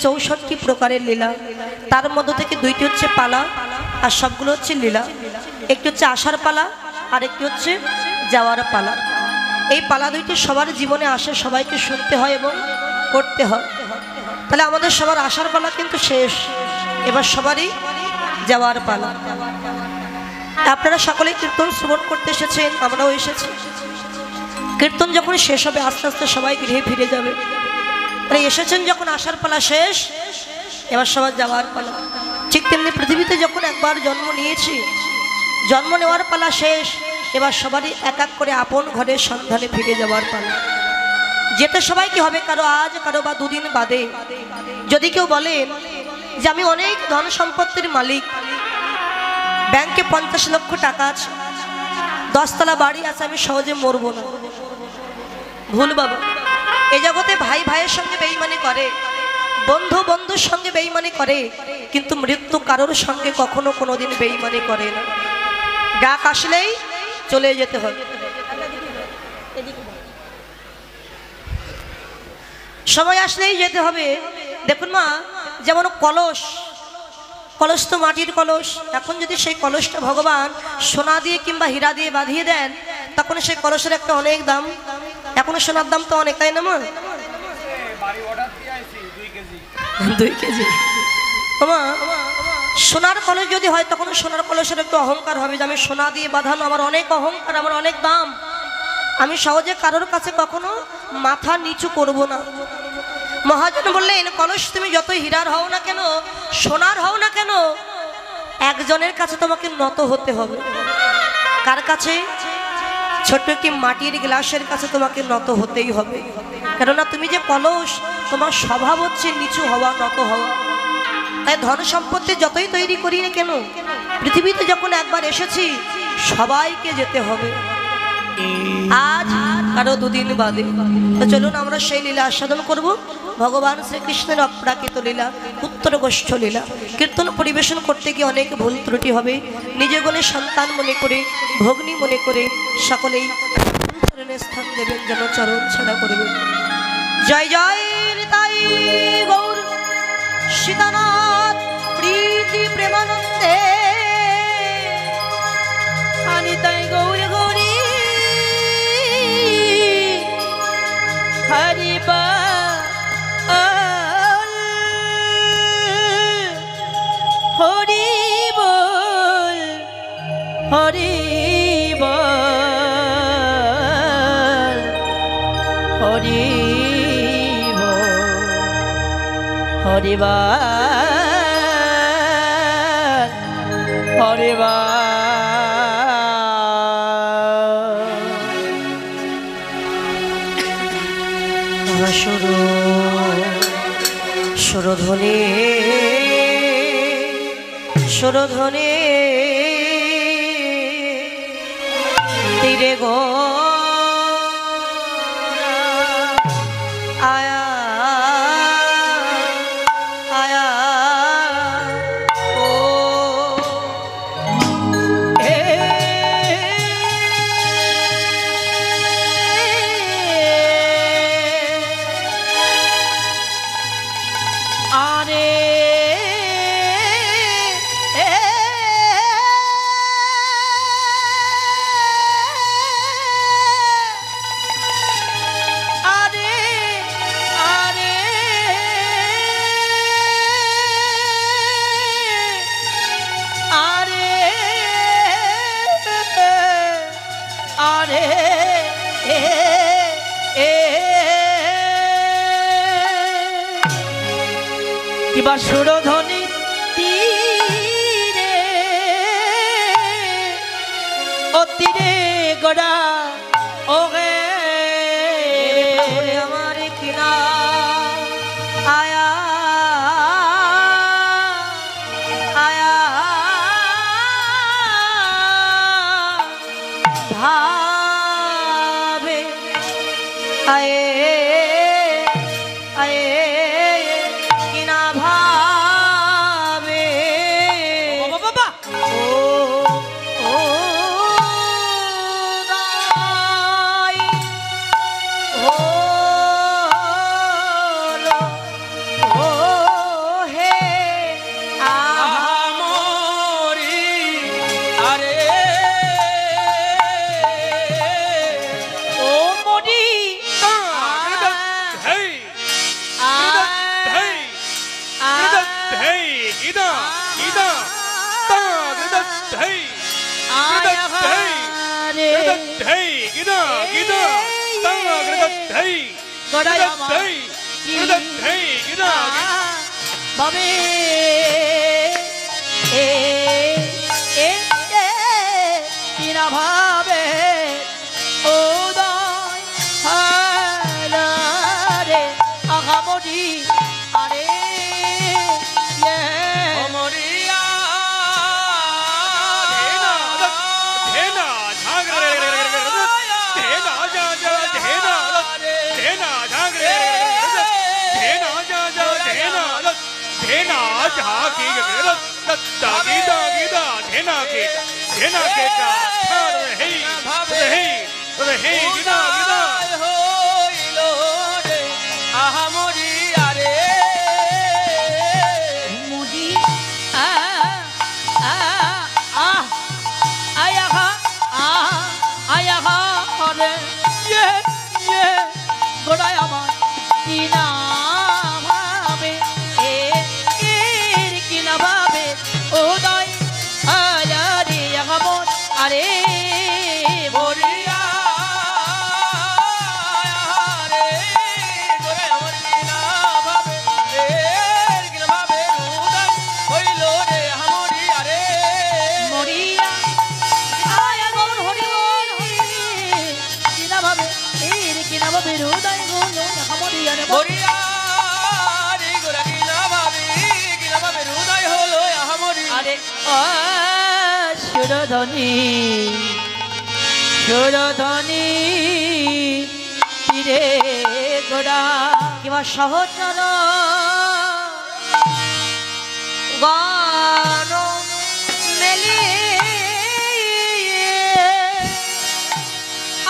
64 প্রকারের লীলা, তার মধ্য থেকে 2টি হচ্ছে পালা আর সবগুলো হচ্ছে লীলা। একটি হচ্ছে আসার পালা আর একটি হচ্ছে যাওয়ার পালা। এই পালা 2টি সবার জীবনে আসে, সবাইকে শুনতে হয় এবং করতে হয়। তাহলে আমাদের সবার আসার পালা কিন্তু শেষ, এবার সবারই যাওয়ার পালা। আপনারা সকলেই কীর্তন শ্রবণ করতে এসেছেন, আমরাও এসেছি। কীর্তন যখন শেষ হবে আস্তে আস্তে সবাই গৃহে ফিরে যাবে। তাই এসেছেন যখন আসার পালা শেষ, এবার সবার যাওয়ার পালা। ঠিক তেমনি পৃথিবীতে যখন একবার জন্ম নিয়েছি, জন্ম নেওয়ার পালা শেষ, এবার সবারই এক এক করে আপন ঘরের সন্ধানে ফিরে যাওয়ার পালা। যেতে সবাইকে হবে, কারো আজ কারো বা 2 দিন বাদে। যদি কেউ বলেন যে আমি অনেক ধন সম্পত্তির মালিক, ব্যাংকে 50 লক্ষ টাকা আছে, 10 তলা বাড়ি আছে, আমি সহজে মরবো না, ভুল বাবা। এই জগতে ভাই ভাইয়ের সঙ্গে বেঈমানি করে, বন্ধু বন্ধুর সঙ্গে বেঈমানি করে, কিন্তু মৃত্যু কারোর সঙ্গে কখনো কোনোদিন বেঈমানি করে না। ডাক আসলেই চলে যেতে হবে, সময় আসলেই যেতে হবে। দেখুন মা, যেমন কলস, কলস তো মাটির কলস, এখন যদি সেই কলসটা ভগবান সোনা দিয়ে কিংবা হীরা দিয়ে বাঁধিয়ে দেন, তখন সেই কলসের একটা অনেক দাম। এখন সোনার দাম তো অনেক, তাই না মা? 2 কেজি। মা, সোনার কলস যদি হয় তখন সোনার কলসের একটু অহংকার হবে যে আমি সোনা দিয়ে বাঁধানো, আমার অনেক অহংকার, আমার অনেক দাম, আমি সহজে কারোর কাছে কখনো মাথা নিচু করব না। মহাজন বললেন, কলস তুমি যতই হীরার হও না কেন, সোনার হও না কেন, একজনের কাছে তোমাকে নত হতে হবে। কার কাছে? ছোট্ট একটি মাটির গ্লাসের কাছে তোমাকে নত হতেই হবে। কেননা তুমি যে কলস, তোমার স্বভাব হচ্ছে নিচু হওয়া, নত হওয়া। তাই ধন সম্পত্তি যতই তৈরি করি না কেন, পৃথিবীতে যখন একবার এসেছি সবাইকে যেতে হবে, আজ কারো 2 দিন বাদে। তো চলুন আমরা সেই লীলা আস্বাদন করব, ভগবান শ্রীকৃষ্ণের অপ্রাকৃত লীলা, উত্তর গোষ্ঠ লীলা। কীর্তন পরিবেশন করতে গিয়ে অনেক ভুল ত্রুটি হবে, নিজে বলে সন্তান মনে করে, ভগ্নী মনে করে সকলেই চরণে স্থান দেবেন, যেন চরণ ছাড়া করবেন। জয় জয় তাই গৌর সীতানাথ প্রীতি প্রেমানন্দে, তাই গৌর গৌরী হরি হরি বল, হরি বল, হরি বল, হরি বল, হরি বল। সুরধ্বনি সুরধ্বনি তীরে গো আয়া আয়া ও কিবা সুরধ্বনি তীরে, ও তীরে গোড়া ওগে আমার কিনা আয়া আয়া ভাবে আয়ে আয়ে কিনা ভাবে বাবা ও ও দাই ও ও গড়াই আমার ভাবে কিনা ভাবে উদয় রে আগামরি আরে মরিয়া গোড়ায় আমার কিনা ভাবে কিনা ভাবে উদয় আরে আগমন আরে মরিয়া রে গোড়ায় আমার কিনা ভাবে কিনা ভাবে উদয় হইল রে আমরি আরে মরিয়া আয় আগমন হরি বল কিনা ভাবে কিনা ভাবে উদয় হইল আমরি আরে মরিয়া রে গোড়া কিনা ভাবে উদয় হইল আমরি আরে সুরধনী সুরধনী তীরে গোড়া কিংবা সহচর গান মেলি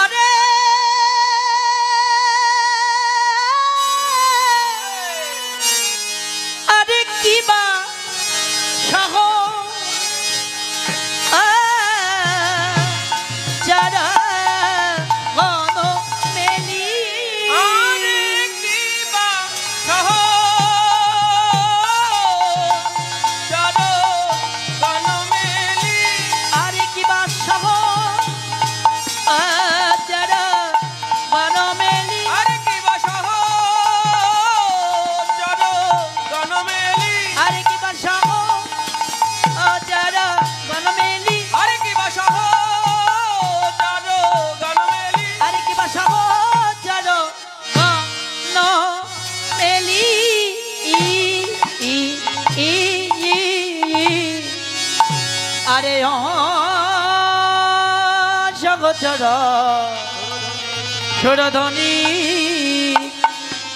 আরে আরে কিবা সহ যারা গণ মেলি আরে কিবা সহ যারা গণ মেলি আরে কিবা সহ যারা গণ মেলি আরে কিবা সহ যারা গণ মেলি আরে কিবা সহ যারা গণ মেলি আরে কিবা সহ যারা গণ মেলি আরে কিবা সহ যারা গণ মেলি আরে জগৎ সুরধনী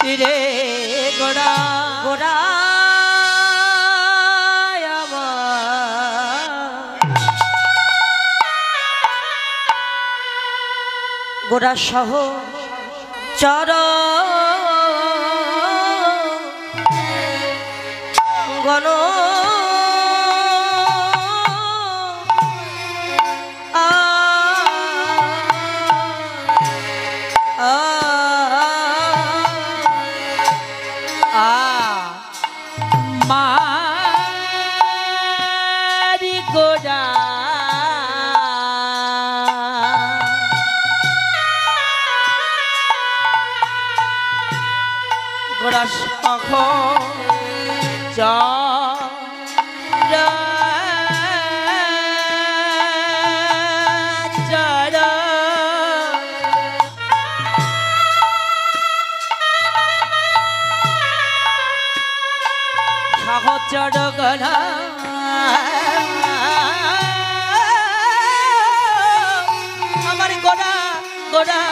তীরে গোড়া গোড়া গোড়া সহ চর গণ মারি গোড়া গোড়া সখ সহচর গড়া আমার গোড়া গোড়া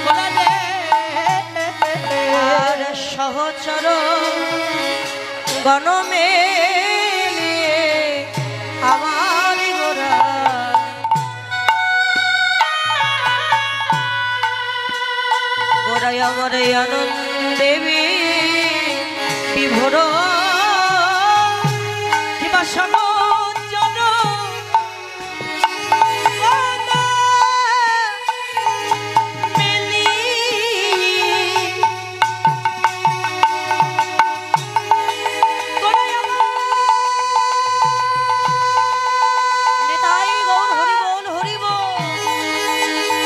গোড়া রে আর সহচর গণ মেলিয়ে আমার গোড়া গোড়ায় আমার আনন্দেবী বিভোর কিবা সহচর মেলি নিতাই গৌর হরি বল হরি বল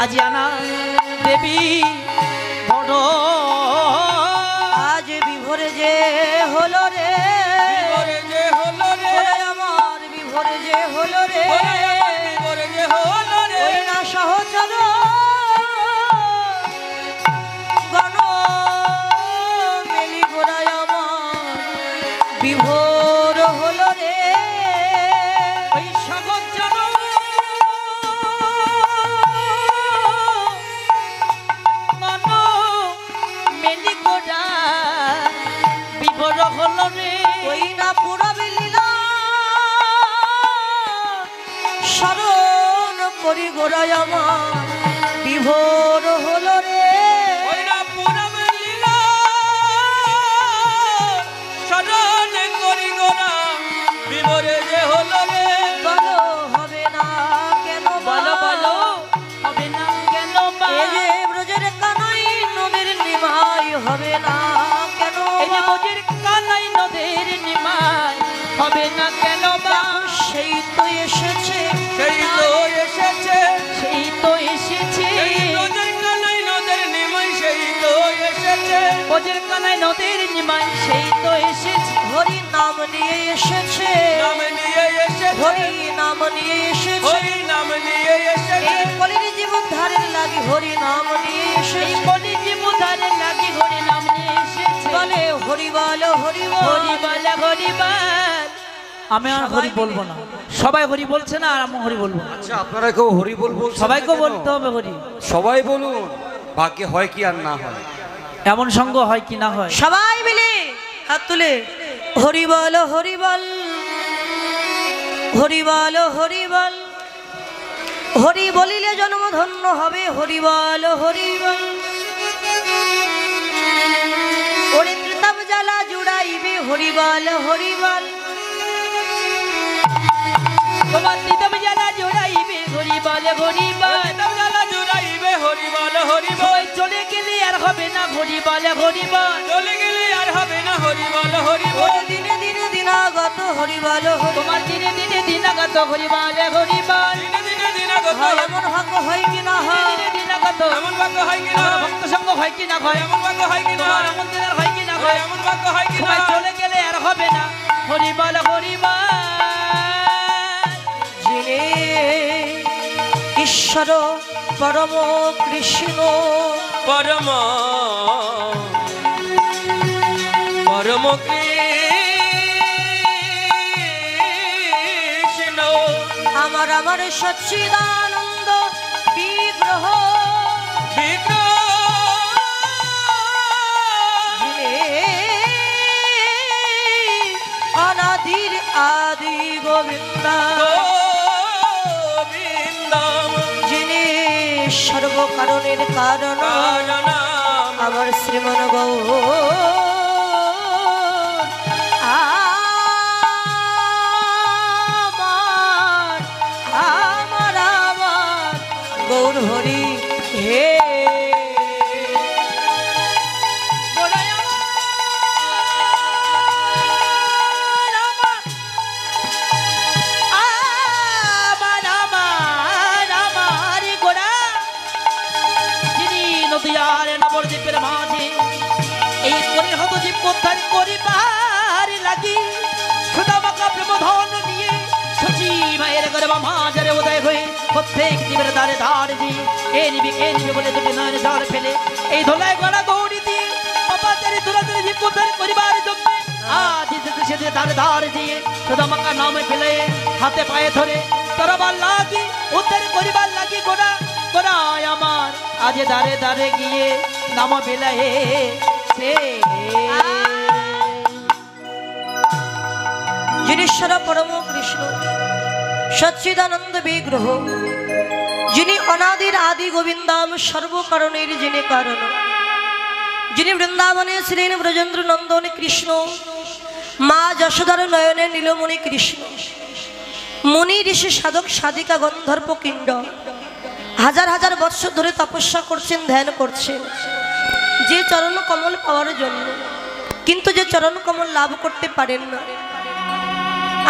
আজি আনা দেবী বড় আজ বিভোরে যে হলো রে, বিভোরে যে হলো রে, ওরে আমার বিভোরে যে হলো রে, বিভোরে যে হলো রে, ওই না সহচর গণ মেলি গোড়ায় আমার বিভোর হলো রে। ওই সগত জন মন মেলি গোড়া বিভোর হলো রে, ওই না পুরবি লীলা স্মরণ করি গোড়ায় আমার বিভোর হলো রে। ওই না পুরব লীলা স্মরণ করি গোরা বিভোরে যে হলো রে। বলো হবে না কেন বলো বলো হবে না কেন মা, এই যে ব্রজের কানাই নদীর নিমাই হবে না কেন এই যে মজির কানাই নদের নিমাই হবে না কেন মা, সেই তো এসেছে সেই তো এসেছে, সেই তো এসেছে, মজির কানাই নদের নিমাই সেই তো এসেছে, মজির কানাই নদের নিমাই সেই তো এসেছে, হরি নাম নিয়ে এসেছে, নাম নিয়ে এসেছে, হরি নাম নিয়ে এসেছে, হরি নাম নিয়ে এসেছে, এই কলির জীবন ধারের লাগি হরি নাম নিয়ে এই এসেছে। কলি জীবধারে লাগি হরি নাম নিয়ে এসেছে, বলে হরি বল হরি বল হরি বল হরি বল। আমি আর হরি বলবো না, সবাই হরি বলছে না আর আমি হরি বলবো না। আচ্ছা আপনারা কেউ হরি বল বলছেন না সবাইকে কেন? বলতে হবে হরি, সবাই বলুন, ভাগ্যে হয় কি আর না হয়। এমন সঙ্গ হয় কি না হয়। সবাই মিলে হাত তুলে হরি বল হরি বল হরি বল হরি বল, হরি বলিলে জন্ম ধন্য হবে হরি বল হরি বল। ওরে ত্রিতাব জ্বালা জুড়াইবে হরি বল হরি বল। তোমার তিতম জ্বালা জোড়াইবে হরি বল হরি বল, তিতম জ্বালা জোড়াইবে হরি বল হরি বল, চলে গেলে আর হবে না হরি বল হরি বল, চলে গেলে আর হবে না হরি বল হরি বল, ওরে দিনে দিনে দিনাগত হরি বল হরি তোমার দিনে দিনে দিনাগত হরি বল হরি বল, দিনে দিনে দিনাগত হয় এমন ভাগ্য হয় কি না হয়, দিনে দিনাগত এমন ভাগ্য হয় কি না, ভক্ত সঙ্গ হয় কি না হয়, এমন ভাগ্য হয় কি না, এমন দিনের হয় কি না হয়, এমন ভাগ্য হয় কি না, চলে গেলে আর হবে না হরি বল হরি বল। যিনি ঈশ্বর পরম কৃষ্ণ পরম পরম কৃষ্ণ আমার আমার সচ্চিদানন্দ বিগ্রহ, যিনি অনাদির আদি গোবিন্দা, যিনি সর্বকারণের কারণ আমার শ্রীমন গৌর আমার আমার আমার গৌর হরি হে। নবদ্বীপের মাঝে এই মনের হত জীব উদ্ধার করিবার লাগি সুদামাকা প্রেমধন নিয়ে সচি মায়ের গর্ভ মাঝারে উদয় হয়ে প্রত্যেক জীবের দ্বারে ধার দিয়ে কে নিবি বলে দুটি নয়নে জল ফেলে এই ধোলায় গড়া গৌরী দিয়ে পাপাচারে দুরাচারে জীব উদ্ধার করিবার জন্য আজ সেদিন দ্বারে ধার দিয়ে সুদামাকা নামে ফেলে হাতে পায়ে ধরে তরবার লাগি উদ্ধার করিবার লাগি গোড়া গোড়ায় আমার আজ দারে দারে গিয়ে নাম বেলায় সে। যিনি ঈশ্বর পরম কৃষ্ণ সচ্চিদানন্দ বিগ্রহ, যিনি অনাদির আদি গোবিন্দাম সর্বকারণের যিনি কারণ, যিনি বৃন্দাবনে ছিলেন ব্রজেন্দ্র নন্দন কৃষ্ণ, মা যশোদার নয়নে নীলমণি কৃষ্ণ, মুনি ঋষি সাধক সাধিকা গন্ধর্ব কিণ্ড হাজার হাজার বৎসর ধরে তপস্যা করছেন, ধ্যান করছেন যে চরণ কমল পাওয়ার জন্য, কিন্তু যে চরণ কমল লাভ করতে পারেন না।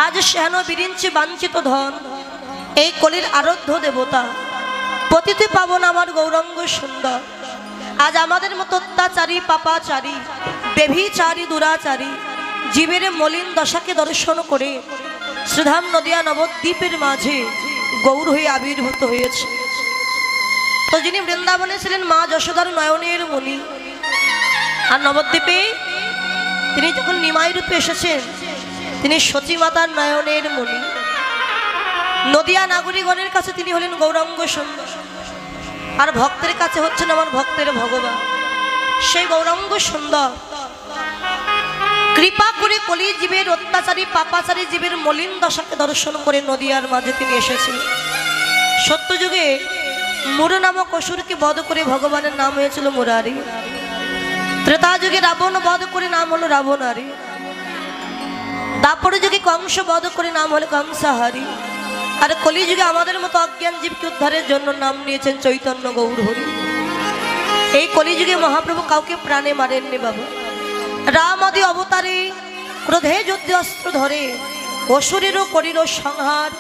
আজ শ্যান বিরিঞ্চি বাঞ্ছিত ধন এই কলির আরাধ্য দেবতা পতিতে পাবন আমার গৌরাঙ্গ সুন্দর। আজ আমাদের মতো অত্যাচারী পাপাচারী বেভিচারী দুরাচারী জীবের মলিন দশাকে দর্শন করে শ্রীধাম নদিয়া নবদ্বীপের মাঝে গৌর হয়ে আবির্ভূত হয়েছে। তো যিনি বৃন্দাবনে ছিলেন মা যশোদার নয়নের মণি, আর নবদ্বীপে তিনি যখন নিমাই রূপে এসেছেন তিনি সচী মাতার নয়নের মণি। নদিয়া নাগরিকগণের কাছে তিনি হলেন গৌরাঙ্গ সুন্দর, আর ভক্তের কাছে হচ্ছেন আমার ভক্তের ভগবান। সেই গৌরাঙ্গ সুন্দর কৃপা করে কলি জীবের অত্যাচারী পাপাচারী জীবের মলিন দশাকে দর্শন করে নদিয়ার মাঝে তিনি এসেছেন। সত্যযুগে মুর নামক অসুরকে বধ করে ভগবানের নাম হয়েছিল মুরারি। ত্রেতা যুগে রাবণ বধ করে নাম হলো রাবণারী। দাপর যুগে কংস বধ করে নাম হলো কংসাহারী। আর কলিযুগে আমাদের মতো অজ্ঞান জীবকে উদ্ধারের জন্য নাম নিয়েছেন চৈতন্য গৌর হরি। এই কলিযুগে মহাপ্রভু কাউকে প্রাণে মারেননি বাবু। রাম আদি অবতারে ক্রোধে যুদ্ধে অস্ত্র ধরে অসুরেরও করিল সংহার।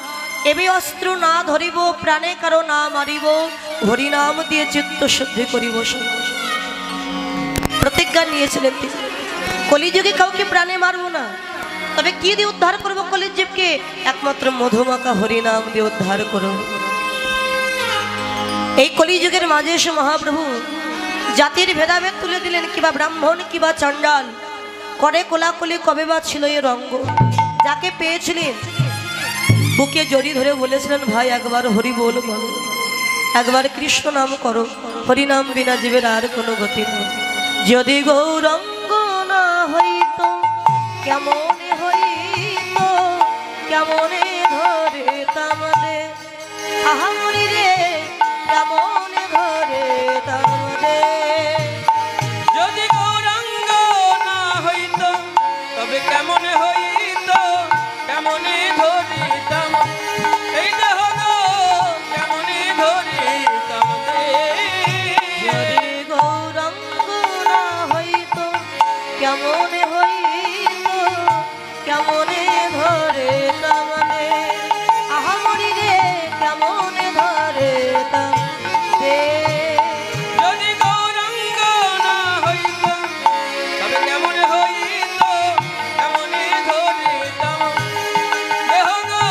এবে অস্ত্র না ধরিব প্রাণে কারো না মারিব, হরিনাম দিয়ে চিত্ত শুদ্ধি করিব। প্রতিজ্ঞা নিয়েছিলেন তিনি, কলিযুগে কাউকে প্রাণে মারবো না। তবে কি দিয়ে উদ্ধার করবো কলির জীবকে? একমাত্র মধুমাখা হরিনাম দিয়ে উদ্ধার করো। এই কলিযুগের মাঝে এসে মহাপ্রভু জাতির ভেদাভেদ তুলে দিলেন। কিবা ব্রাহ্মণ কিবা চণ্ডাল করে কোলাকুলি কবে বা ছিল এ রঙ্গ। যাকে পেয়েছিলেন বুকে জড়িয়ে ধরে বলেছিলেন, ভাই একবার হরি বল বলো, একবার কৃষ্ণ নাম করো, হরিনাম বিনা জীবের আর কোনো গতি নেই। যদি গৌরাঙ্গ না হইতো কেমনে হইতো, কেমনে ধরে তামদে আহামরি রে, কেমনে ধরে তামদে। যদি গৌরাঙ্গ না হইতো তবে কেমনে হইতো, কেমনে ধরিতাম এই দেহ গো, কেমনে ধরিতাম রে। যদি গৌরাঙ্গ না হইতো কেমনে হইতো, কেমনে ধরে তামদে আহামরি রে, কেমনে ধরে তামদে। যদি গৌরাঙ্গ না হইতো তবে কেমনে হইতো, কেমনে ধরিতাম দেহ গো,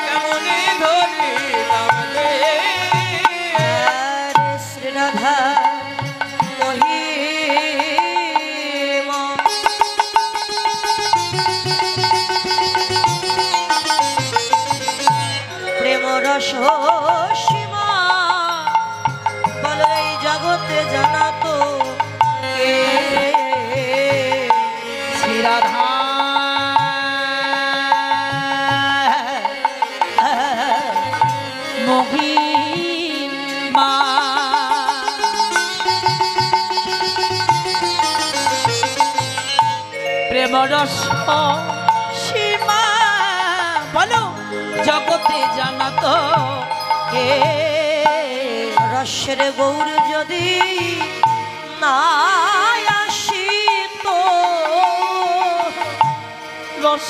কেমনে ধরিতাম রে। শ্রী রাধা মহিমা প্রেম রস সীমা বল এই জগতে জানাতো কে? শ্রী রাধা মহিমা প্রেম রস সীমা বলো জগতে জানাতো কে? রসের গৌর যদি না আসিত, রস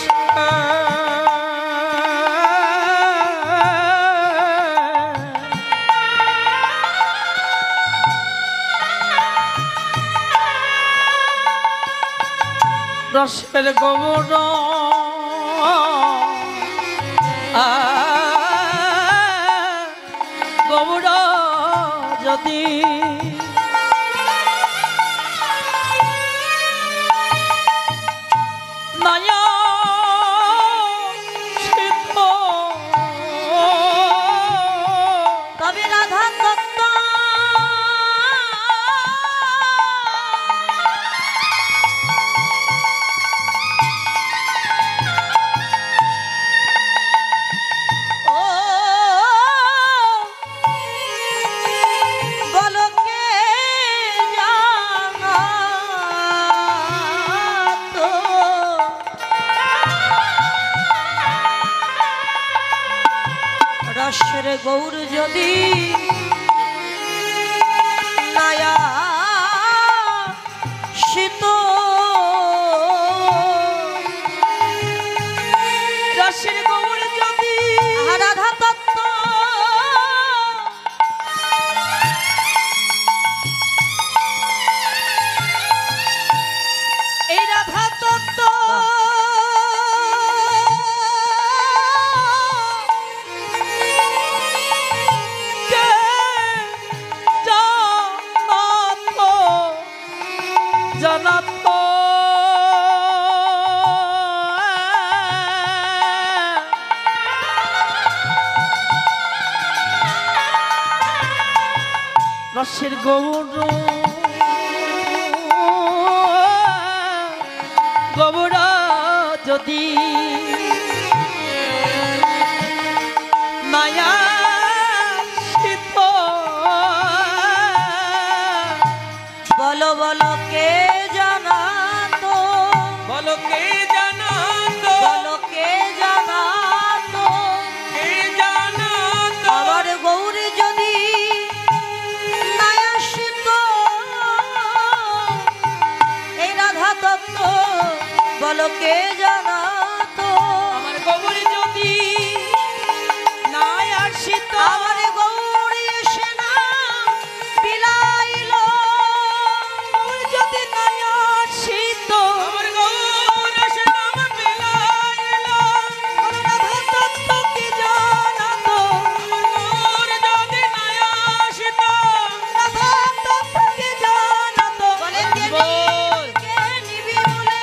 রসের গৌর গৌর যদি নয়া শিব তবে রাধা তত্ত্ব ও বলো কে জানাতো? রসের গৌর যদি নায়া শীত, রসের গৌর যদি রাধা তত্ত্ব রসের গৌর গৌর যদি মায়া শীত বলো বলো কে জানাতো, বলো কে জানাতো, বলো কে জানাতো, কে জানাতো, আমার গৌরী যদি নাই আসিত, এই রাধা তত্ত্ব বলো কে জানাতো, আমার গৌরী যদি নাই আসিত আমার গৌরী এসে না বিলাইল, যদি নাই আসিত আমার গৌর এসে নাম বিলাইল, রাধা তত্ত্ব কি জানাতো আমার গৌর যদি নাই আসিত, রাধা তত্ত্ব কি জানাতো বলে কে বল কে নিবি বলে,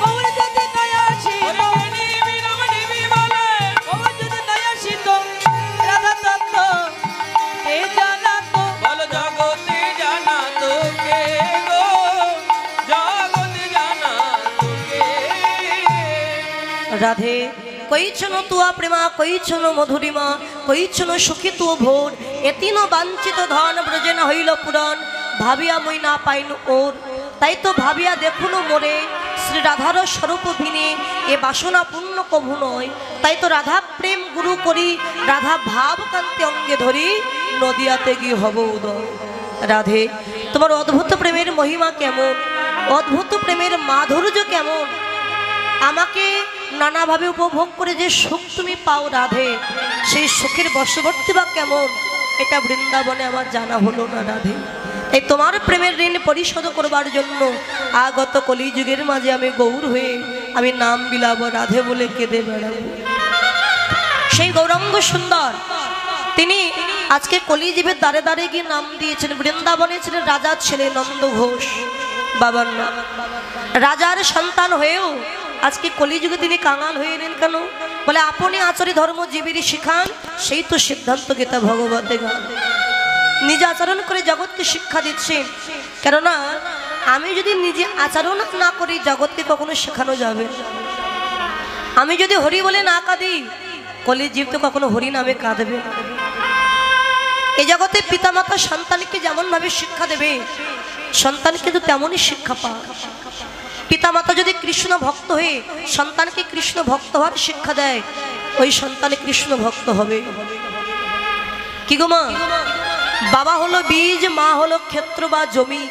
গৌরী যদি নাই আসিত ওরে নিবি নাম নিবি বলে, গৌরী যদি নাই আসিত রাধা তত্ত্ব কে জানাতো বলো জগতে জানাতো কে গো, জগতে জানাতো কে। রাধে কইছন তুয়া প্রেমা, কইছন মধুরিমা, কইছন সুখী তু ভোর, এতিনো বাঞ্ছিত ধন ব্রজে না হইল পুরন, ভাবিয়া মই না পাইন ওর, তাই তো ভাবিয়া দেখুন মোরে শ্রী রাধার স্বরূপ ভিনে, এ বাসনা পূর্ণ কভু নয়, তাই তো রাধা প্রেম গুরু করি, রাধা ভাব কান্তি অঙ্গে ধরি, নদিয়াতে গিয়ে হব উদয়। রাধে তোমার অদ্ভুত প্রেমের মহিমা কেমন, অদ্ভুত প্রেমের মাধুর্য কেমন, আমাকে নানাভাবে উপভোগ করে যে সুখ তুমি পাও রাধে, সেই সুখের বশবর্তী বা কেমন, এটা বৃন্দাবনে আমার জানা হলো না রাধে। এই তোমার প্রেমের ঋণ পরিশোধ করবার জন্য আগত কলিযুগের মাঝে আমি গৌর হয়ে আমি নাম বিলাব রাধে বলে কেঁদে বেড়াবো। সেই গৌরাঙ্গ সুন্দর তিনি আজকে কলিযুগের দ্বারে দ্বারে গিয়ে নাম দিয়েছেন। বৃন্দাবনে ছিলেন রাজার ছেলে নন্দ ঘোষ বাবার নাম। রাজার সন্তান হয়েও আজকে কলিযুগে তিনি কাঙাল হয়ে এলেন কেন? বলে আপনি আচারি ধর্ম জীবেরই শিখান, সেই তো সিদ্ধান্ত গীতা ভগবতে গান। নিজে আচরণ করে জগৎকে শিক্ষা দিচ্ছেন, কেননা আমি যদি নিজে আচরণ না করি জগৎকে কখনো শেখানো যাবে না। আমি যদি হরি বলে না কাঁদি, কলির জীব তো কখনো হরি নামে কাঁদবে না। এই জগতে পিতামাতা সন্তানকে যেমন ভাবে শিক্ষা দেবে, সন্তান কিন্তু তেমনই শিক্ষা পায়। পিতামাতা যদি কৃষ্ণ ভক্ত হয়ে সন্তানকে কৃষ্ণ ভক্ত হওয়ার শিক্ষা দেয়, ওই সন্তান কৃষ্ণ ভক্ত হবে। কি গো মা, বাবা হলো বীজ, মা হলো ক্ষেত্র বা জমি।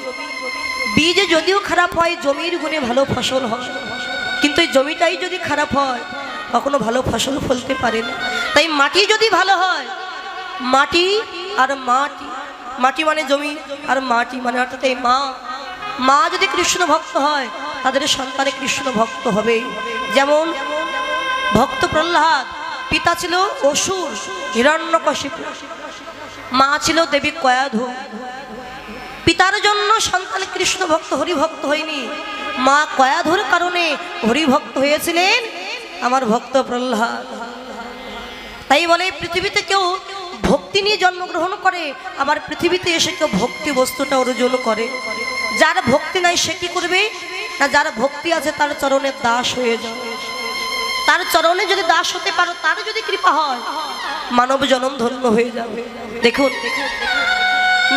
বীজ যদিও খারাপ হয়, জমির গুণে ভালো ফসল হয়, কিন্তু এই জমিটাই যদি খারাপ হয় কখনো ভালো ফসল ফলতে পারে না। তাই মাটি যদি ভালো হয়, মাটি আর মাটি, মাটি মানে জমি আর মাটি মানে অর্থাৎ এই মা, মা যদি কৃষ্ণ ভক্ত হয় তাদের সন্তানে কৃষ্ণ ভক্ত হবে। যেমন ভক্ত প্রহ্লাদ, পিতা ছিল অসুর হিরণ্যকশিপু, মা ছিল দেবী কয়াধু। পিতার জন্য সন্তান কৃষ্ণ ভক্ত হরিভক্ত হয়নি, মা কয়াধুর কারণে হরিভক্ত হয়েছিলেন আমার ভক্ত প্রহ্লাদ। তাই বলে পৃথিবীতে কেউ ভক্তি নিয়ে জন্মগ্রহণ করে, আবার পৃথিবীতে এসে কেউ ভক্তি বস্তুটা অর্জন করে। যার ভক্তি নাই সে কি করবে না, যার ভক্তি আছে তার চরণের দাস হয়ে যাবে। তার চরণে যদি দাস হতে পারো, তার যদি কৃপা হয়, মানব জনম ধন্য হয়ে যাবে। দেখুন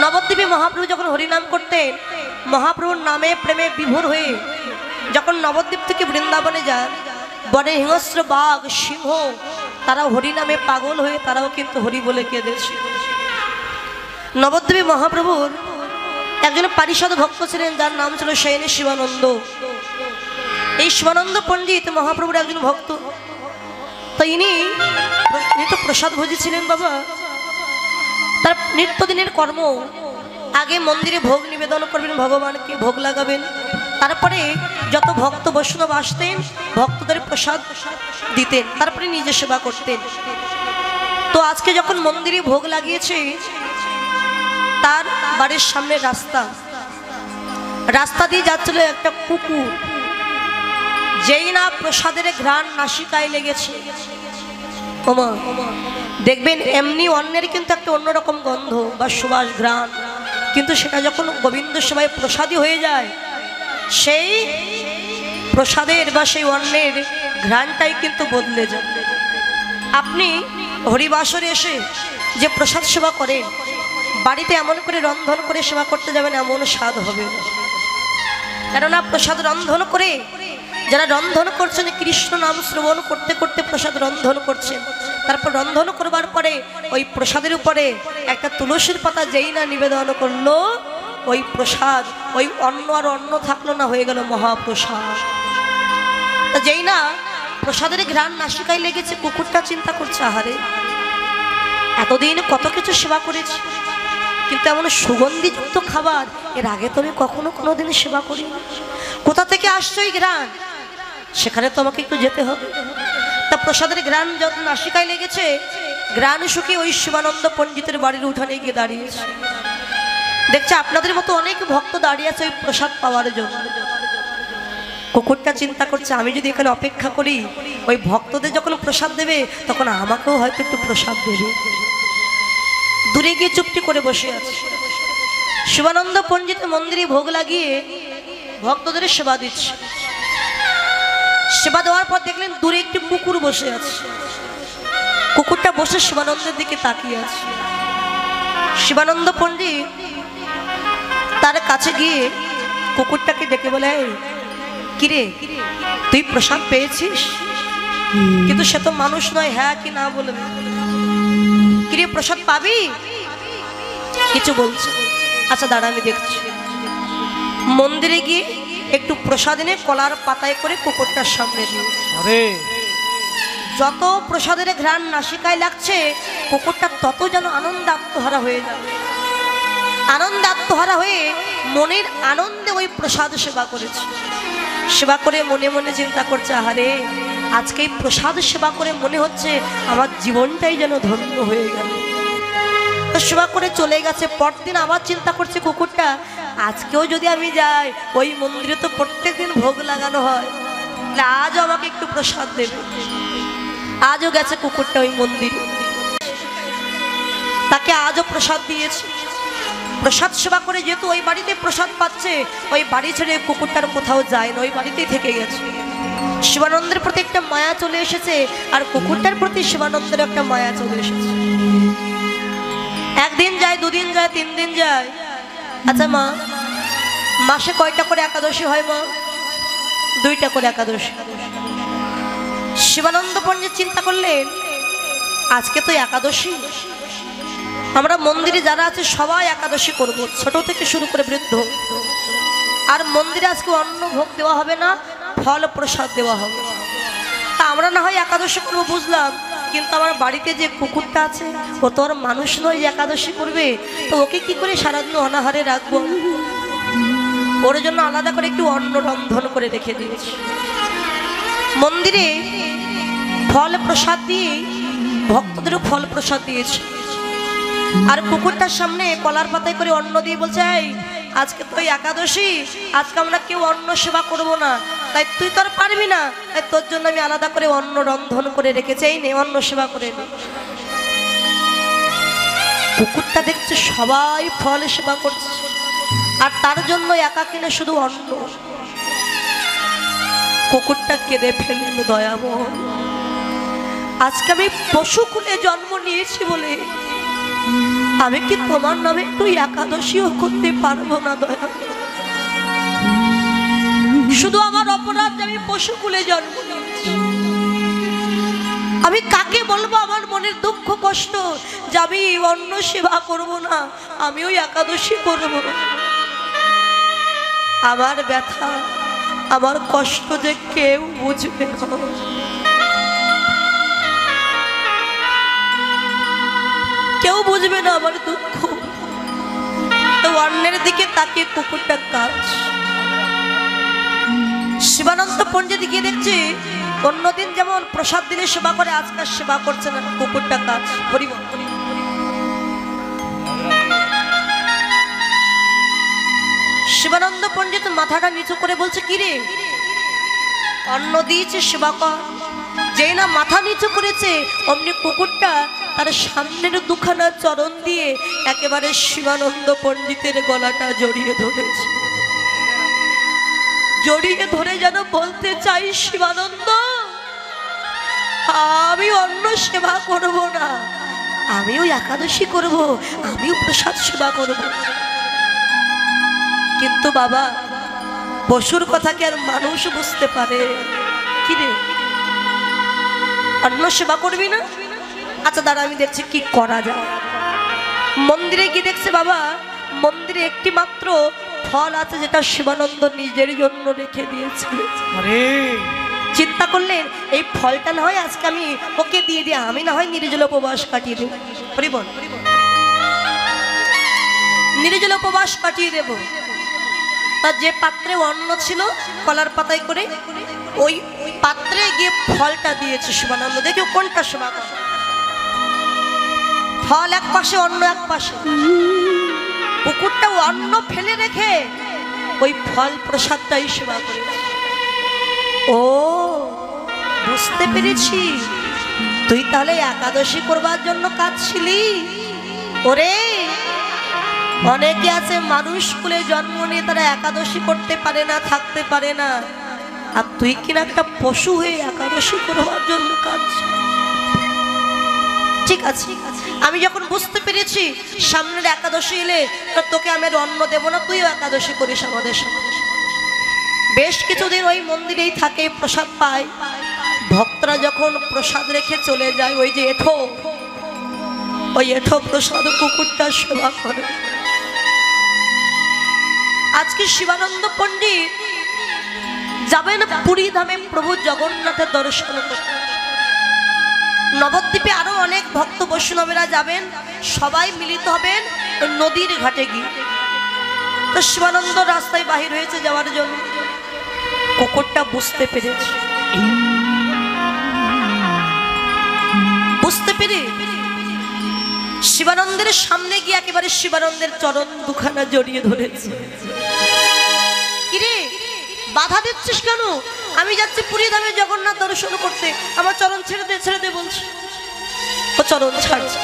নবদ্বীপে মহাপ্রভু যখন হরিনাম করতেন, মহাপ্রভুর নামে প্রেমে বিভোর হয়ে যখন নবদ্বীপ থেকে বৃন্দাবনে যান, বনে হিংস্র বাঘ সিংহ তারাও হরিনামে পাগল হয়ে তারাও কিন্তু হরি বলে কেঁদেছে। নবদ্বীপে মহাপ্রভুর একজন পারিষদ ভক্ত ছিলেন, যার নাম ছিল সেন শিবানন্দ। এই শিবানন্দ পণ্ডিত মহাপ্রভুর একজন ভক্ত। তো ইনি তো প্রসাদ ভোজী ছিলেন বাবা। তার নিত্যদিনের কর্ম, আগে মন্দিরে ভোগ নিবেদন করবেন, ভগবানকে ভোগ লাগাবেন, তারপরে যত ভক্ত বৈষ্ণব আসতেন ভক্তদের প্রসাদ দিতেন, তারপরে নিজে সেবা করতেন। তো আজকে যখন মন্দিরে ভোগ লাগিয়েছে, তার বাড়ির সামনে রাস্তা দিয়ে যাচ্ছিল একটা কুকুর। যেই না প্রসাদের ঘ্রাণ নাসিকায় লেগেছে, ওমা দেখবেন এমনি অন্যের কিন্তু একটা অন্যরকম গন্ধ বা সুবাস ঘ্রাণ, কিন্তু সেটা যখন গোবিন্দ সেবায় প্রসাদী হয়ে যায়, সেই প্রসাদের বা সেই অন্নের ঘ্রাণটাই কিন্তু বদলে যায়। আপনি হরিবাসরে এসে যে প্রসাদ সেবা করেন, বাড়িতে এমন করে রন্ধন করে সেবা করতে যাবেন এমন স্বাদ হবে না। কেননা প্রসাদ রন্ধন করে যারা রন্ধন করছেন, কৃষ্ণ নাম শ্রবণ করতে করতে প্রসাদ রন্ধন করছেন, তারপর রন্ধন করবার পরে ওই প্রসাদের উপরে একটা তুলসীর পাতা যেই না নিবেদন করলো, ওই প্রসাদ, ওই অন্ন আর অন্ন থাকলো না, হয়ে গেল মহাপ্রসাদ। তা যেই না প্রসাদের ঘ্রাণ নাসিকায় লেগেছে, কুকুরটা চিন্তা করছে, আহারে এতদিন কত কিছু সেবা করেছি, কিন্তু এমন সুগন্ধিযুক্ত খাবার এর আগে তো আমি কখনো কোনোদিন সেবা করি। কোথা থেকে আসছে ওই ঘ্রাণ? সেখানে তো আমাকে একটু যেতে হবে। তা প্রসাদের ঘ্রাণ যত নাসিকায় লেগেছে, ঘ্রাণ শুকিয়ে ওই শিবানন্দ পণ্ডিতের বাড়ির উঠানে গিয়ে দাঁড়িয়েছে। দেখছে আপনাদের মতো অনেক ভক্ত দাঁড়িয়ে আছে ওই প্রসাদ পাওয়ার জন্য। কুকুরটা চিন্তা করছে, আমি যদি এখানে অপেক্ষা করি, ওই ভক্তদের যখন প্রসাদ দেবে তখন আমাকেও হয়তো একটু প্রসাদ দেবে। দূরে গিয়ে চুপটি করে বসে আছে। শিবানন্দ পণ্ডিত মন্দিরে ভোগ লাগিয়ে ভক্তদের সেবা দিচ্ছে। সেবা দেওয়ার পর দেখলেন দূরে একটি কুকুর বসে আছে। কুকুরটা বসে শিবানন্দের দিকে তাকিয়ে আছে। শিবানন্দ পণ্ডিত তার কাছে গিয়ে কুকুরটাকে ডেকে বলে, কিরে তুই প্রসাদ পেয়েছিস? কিন্তু সে তো মানুষ নয়, হ্যাঁ কি না বলবে। কিরে প্রসাদ পাবি? কিছু বলছে। আচ্ছা দাঁড়া, আমি দেখছি। মন্দিরে গিয়ে একটু প্রসাদ এনে কলার পাতায় করে কুকুরটার সামনে দিয়ে, যত প্রসাদের ঘ্রাণ নাসিকায় লাগছে, কুকুরটা তত যেন আনন্দে আত্মহারা হয়ে যাবে। আনন্দে আত্মহারা হয়ে মনের আনন্দে ওই প্রসাদ সেবা করেছে। সেবা করে মনে মনে চিন্তা করছে, আহারে আজকে এই প্রসাদ সেবা করে মনে হচ্ছে আমার জীবনটাই যেন ধন্য হয়ে গেল। তো সেবা করে চলে গেছে। পরদিন আবার চিন্তা করছে কুকুরটা, আজকেও যদি আমি যাই, ওই মন্দিরে তো প্রত্যেকদিন ভোগ লাগানো হয়, আজও আমাকে একটু প্রসাদ দেবে। আজও গেছে কুকুরটা ওই মন্দিরে, তাকে আজও প্রসাদ দিয়েছে। প্রসাদ সেবা করে যেহেতু ওই বাড়িতে প্রসাদ পাচ্ছে, ওই বাড়ি ছেড়ে কুকুরটার কোথাও যায় না, ওই বাড়িতেই থেকে গেছে। শিবানন্দের প্রতি একটা মায়া চলে এসেছে, আর কুকুরটার প্রতি শিবানন্দের একটা মায়া চলে এসেছে। একদিন যায়, দুদিন যায়, 3 দিন যায়। আচ্ছা মা, মাসে কয়টা করে একাদশী হয় মা? 2টা করে একাদশী। শিবানন্দ পণ্ডিত চিন্তা করলেন, আজকে তো একাদশী, আমরা মন্দিরে যারা আছে সবাই একাদশী করব, ছোট থেকে শুরু করে বৃদ্ধ। আর মন্দিরে আজকে অন্ন ভোগ দেওয়া হবে না, ফল প্রসাদ দেওয়া হবে। তা আমরা না হয় একাদশী করবো বুঝলাম, কিন্তু আমার বাড়িতে যে কুকুরটা আছে ও তো আর মানুষ নয় যে একাদশী করবে, তো ওকে কি করে সারাদিন অনাহারে রাখবো? ওর জন্য আলাদা করে একটু অন্ন রন্ধন করে রেখে দিয়েছি। মন্দিরে ফল প্রসাদ দিয়ে ভক্তদেরও ফল প্রসাদ দিয়েছে। আর কুকুরটার সামনে কলার পাতায় করে অন্ন দিয়ে বলছে, এই আজকে তো একাদশী, আজকে আমরা কেউ অন্ন সেবা করব না, তাই তুই তো আর পারবি না, তাই তোর জন্য আমি আলাদা করে অন্ন রন্ধন করে রেখেছি, এই নে অন্ন সেবা করে নে। কুকুরটা দেখছে সবাই ফল সেবা করছে, আর তার জন্য একা কিনে শুধু অন্ন। কুকুরটা কেঁদে ফেলল, দয়াময় আজকে আমি পশুকুলে জন্ম নিয়েছি বলে আমি কি তোমার নামে একটু একাদশীও করতে পারবো না? দয়া, শুধু আমার অপরাধ যে আমি পশুকুলে জন্ম নিয়েছি। আমি কাকে বলবো আমার মনের দুঃখ কষ্ট যে আমি অন্ন সেবা করব না, আমি ওই একাদশী করব? আমার ব্যথা, আমার কষ্ট যে কেউ বুঝবে না। কেউ বুঝবে না আমার দুঃখ। তো অন্যের দিকে তাকিয়ে কুকুরটা কাজ। শিবানন্দ পণ্ডিত গিয়ে দেখছে অন্যদিন যেমন প্রসাদ দিলে সেবা করে, আজকাল সেবা করছে না, কুকুরটা কাজ। হরিবল। শিবানন্দ পণ্ডিত মাথাটা নিচু করে বলছে, কিরে অন্ন দিয়েছে সেবা কর। যেই না মাথা নিচু করেছে অমনি কুকুরটা তার সামনের দুখানা চরণ দিয়ে একেবারে শিবানন্দ পণ্ডিতের গলাটা জড়িয়ে ধরেছে। জড়িয়ে ধরে যেন বলতে চাই, শিবানন্দ আমি অন্য সেবা করব না, আমিও একাদশী করব, আমিও প্রসাদ সেবা করব। কিন্তু বাবা, পশুর কথা কি আর মানুষ বুঝতে পারে? কি রে, অন্য সেবা করবি না? আচ্ছা দাঁড়া, আমি দেখছি কি করা যায়। মন্দিরে গিয়ে দেখছে বাবা, মন্দিরে একটি মাত্র ফল আছে যেটা শিবানন্দ নিজের জন্য রেখে দিয়েছে। চিন্তা করলেন এই ফলটা না হয় আজকে আমি ওকে দিয়ে দিয়ে আমি না হয় নির্জল উপবাস কাটিয়ে দেব। বল, নির্জল উপবাস কাটিয়ে দেব। তার যে পাত্রে অন্ন ছিল কলার পাতায় করে, ওই পাত্রে গিয়ে ফলটা দিয়েছে শিবানন্দ। দেখি কোনটা সেবা করে। ফল এক পাশে, অন্ন এক পাশে। পুকুরটা অন্ন ফেলে রেখে ওই ফল প্রসাদটাই সেবা করেছে। ও বুঝতে পেরেছি, তুই তাহলে একাদশী করবার জন্য কাঁদছিলি। ওরে, অনেকে আছে মানুষ কুলে জন্ম নিয়ে তারা একাদশী করতে পারে না, থাকতে পারে না, আর তুই কিনা একটা পশু হয়ে একাদশী করবার জন্য কাঁদছিস। ঠিক আছে, আমি যখন বুঝতে পেরেছি সামনের একাদশী এলে তোকে আমি অন্ন দেবো না, তুইও একাদশী করিস আমাদের সাথে। বেশ কিছুদিন ওই মন্দিরেই থাকে, প্রসাদ পায়। ভক্তরা যখন প্রসাদ রেখে চলে যায়, ওই যে এঠো, ওই এঠো প্রসাদ কুকুরটা সেবা করে। আজকে শিবানন্দ পণ্ডিত যাবেন পুরী ধামে প্রভু জগন্নাথের দর্শন করতে। নবদ্বীপে আরো অনেক ভক্ত বৈষ্ণবেরা যাবেন, সবাই মিলিত হবেন নদীর ঘাটে গিয়ে। তো শিবানন্দ রাস্তায় বাহির হয়েছে যাওয়ার জন্য। কুকুরটা বুঝতে পেরেছে, বুঝতে পেরে শিবানন্দের সামনে গিয়ে একেবারে শিবানন্দের চরণ দুখানা জড়িয়ে ধরেছে। কিরে, বাধা দিচ্ছিস কেন? আমি যাচ্ছি পুরী ধামে জগন্নাথ দর্শন করতে, আমার চরণ ছেড়ে দে, ছেড়ে দে বলছি। ও চরণ ছাড়ছে।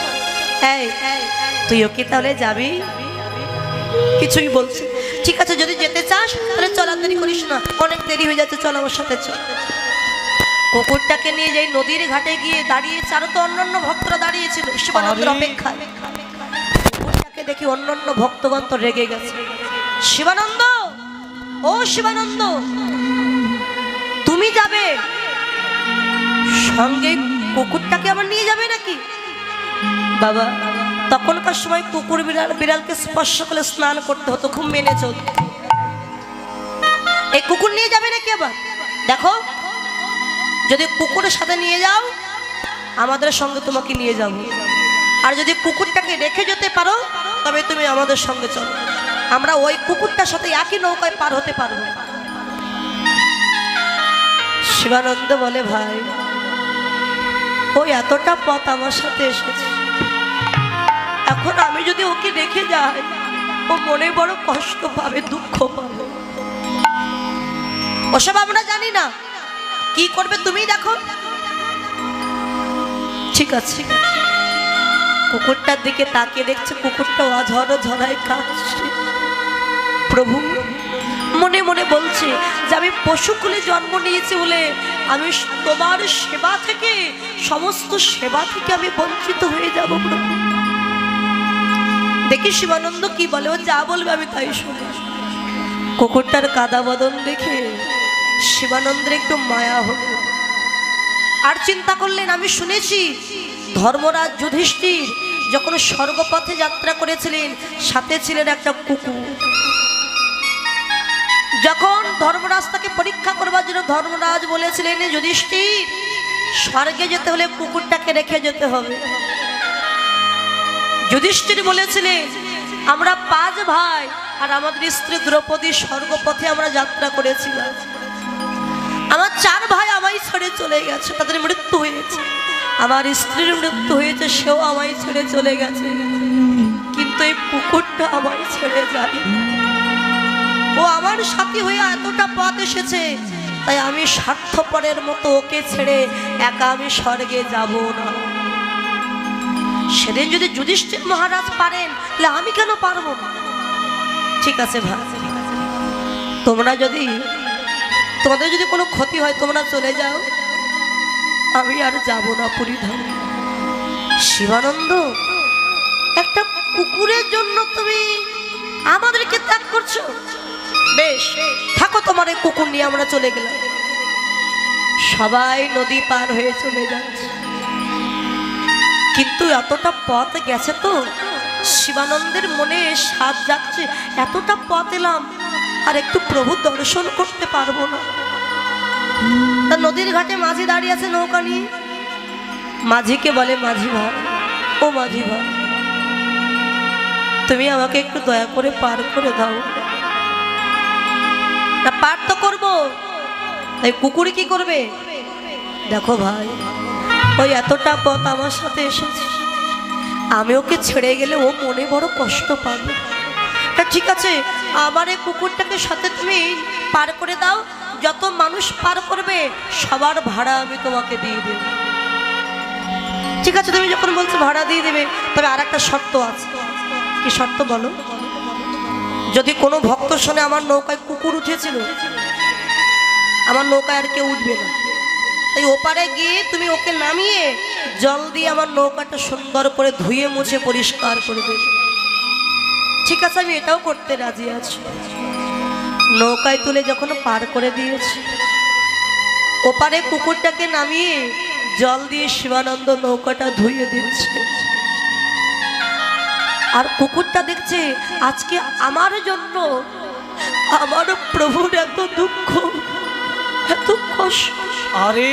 এই তুই ওকে তাহলে যাবি? কিছুই বলছে। ঠিক আছে, যদি যেতে চাস তাহলে চল, আর দেরি করিস না, অনেক দেরি হয়ে যাচ্ছে, চল আমার সাথে চল। কুকুরটাকে নিয়ে যাই নদীর ঘাটে গিয়ে দাঁড়িয়েছে, আরো তো অন্যান্য ভক্তরা দাঁড়িয়েছিল শিবানন্দের অপেক্ষায়। কুকুরটাকে দেখি অন্যান্য ভক্তগণ তো রেগে গেছে। শিবানন্দ, ও শিবানন্দ, তুমি যাবে সঙ্গে, কুকুরটাকে আমার নিয়ে যাবে নাকি? বাবা, তখনকার সময় কুকুর বিড়ালকে স্পর্শ করে স্নান করতে হতো, খুব মেনে চলত। এই কুকুর নিয়ে যাবে নাকি আবার? দেখো, যদি কুকুরের সাথে নিয়ে যাও আমাদের সঙ্গে তোমাকে নিয়ে যাব, আর যদি কুকুরটাকে রেখে যেতে পারো তবে তুমি আমাদের সঙ্গে চলো, আমরা ওই কুকুরটার সাথে একই নৌকায় পার হতে পারবো। শিবানন্দ বলে, ভাই ওই এতটা পথ আমার সাথে এসেছে, এখন আমি যদি ওকে রেখে যাই ও মনে বড় কষ্ট পাবে, দুঃখ পাবে। ওসব আমরা জানি না, কি করবে তুমি দেখো। ঠিক আছে, কুকুরটার দিকে তাকিয়ে দেখছে, কুকুরটা অঝর ঝরায় কাঁদছে। প্রভু মনে মনে বলছে যে আমি পশুকুলে জন্ম নিয়েছি বলে আমি তোমার সেবা থেকে, সমস্ত সেবা থেকে আমি বঞ্চিত হয়ে যাব প্রভু। দেখি শিবানন্দ কি বলে, ও যা বলবে আমি তাই শুনি। কুকুরটার কাদা বদন দেখে শিবানন্দের একটু মায়া হলো, আর চিন্তা করলেন, আমি শুনেছি ধর্মরাজ যুধিষ্ঠির যখন স্বর্গপথে যাত্রা করেছিলেন সাথে ছিলেন একটা কুকুর। যখন ধর্মরাজ তাকে পরীক্ষা করবার জন্য ধর্মরাজ বলেছিলেন, যুধিষ্ঠির স্বর্গে যেতে হলে কুকুরটাকে রেখে যেতে হবে। যুধিষ্ঠির বলেছিলেন, আমরা 5 ভাই আর আমাদের স্ত্রী দ্রৌপদী স্বর্গপথে আমরা যাত্রা করেছিলাম, আমার 4 ভাই আমায় ছেড়ে চলে গেছে, তাদের মৃত্যু হয়েছে, আমার স্ত্রীর মৃত্যু হয়েছে, সেও আমায় ছেড়ে চলে গেছে, কিন্তু এই কুকুরটা আমায় ছেড়ে যায়। ও আমার সাথী হয়ে এতটা পথ এসেছে, তাই আমি স্বার্থপরের মতো ওকে ছেড়ে একা আমি স্বর্গে যাব না। সেদিন যদি যুধিষ্ঠির মহারাজ পারেন তাহলে আমি কেন পারবো না? ঠিক আছে ভাই, তোমাদের যদি কোনো ক্ষতি হয় তোমরা চলে যাও, আমি আর যাব না পুরীধাম। শিবানন্দ, একটা কুকুরের জন্য তুমি আমাদেরকে ত্যাগ করছো? বেশ, থাকো, তোমার এই কুকুর নিয়ে আমরা চলে গেলাম। সবাই নদী পার হয়ে চলে যাচ্ছে, কিন্তু এতটা পথ গেছে তো শিবানন্দের মনে সাধ যাচ্ছে, এতটা পথ এলাম আর একটু প্রভু দর্শন করতে পারবো না। তা নদীর ঘাটে মাঝি দাঁড়িয়ে আছে নৌকা নিয়ে। মাঝিকে বলে, মাঝি ভাই, ও মাঝি ভাই, তুমি আমাকে একটু দয়া করে পার করে দাও না। পার তো করবো, তাই কুকুরে কি করবে? দেখো ভাই, ওই এতটা পথ আমার সাথে এসেছে, আমি ওকে ছেড়ে গেলে ও মনে বড় কষ্ট পাবে। ঠিক আছে, আমার এই কুকুরটাকে সাথে তুমি পার করে দাও, যত মানুষ পার করবে সবার ভাড়া আমি তোমাকে দিয়ে দেব। ঠিক আছে, তুমি যখন বলছো ভাড়া দিয়ে দেবে, তবে আর একটা শর্ত আছে। কি শর্ত বলো? যদি কোনো ভক্ত শোনে আমার নৌকায় কুকুর উঠেছিল, আমার নৌকায় আর কেউ উঠবে না, তাই ওপারে গিয়ে তুমি ওকে নামিয়ে জল দিয়ে আমার নৌকাটা সুন্দর করে ধুয়ে মুছে পরিষ্কার করে দেবে। ঠিক আছে, আমি এটাও করতে রাজি আছি। নৌকায় তুলে যখন পার করে দিয়েছি, ওপারে কুকুরটাকে নামিয়ে জল দিয়ে শিবানন্দ নৌকাটা ধুয়ে দিচ্ছে। আর কুকুরটা দেখছে আজকে আমার জন্য আমার প্রভুর এত দুঃখ, এত কষ্ট। আরে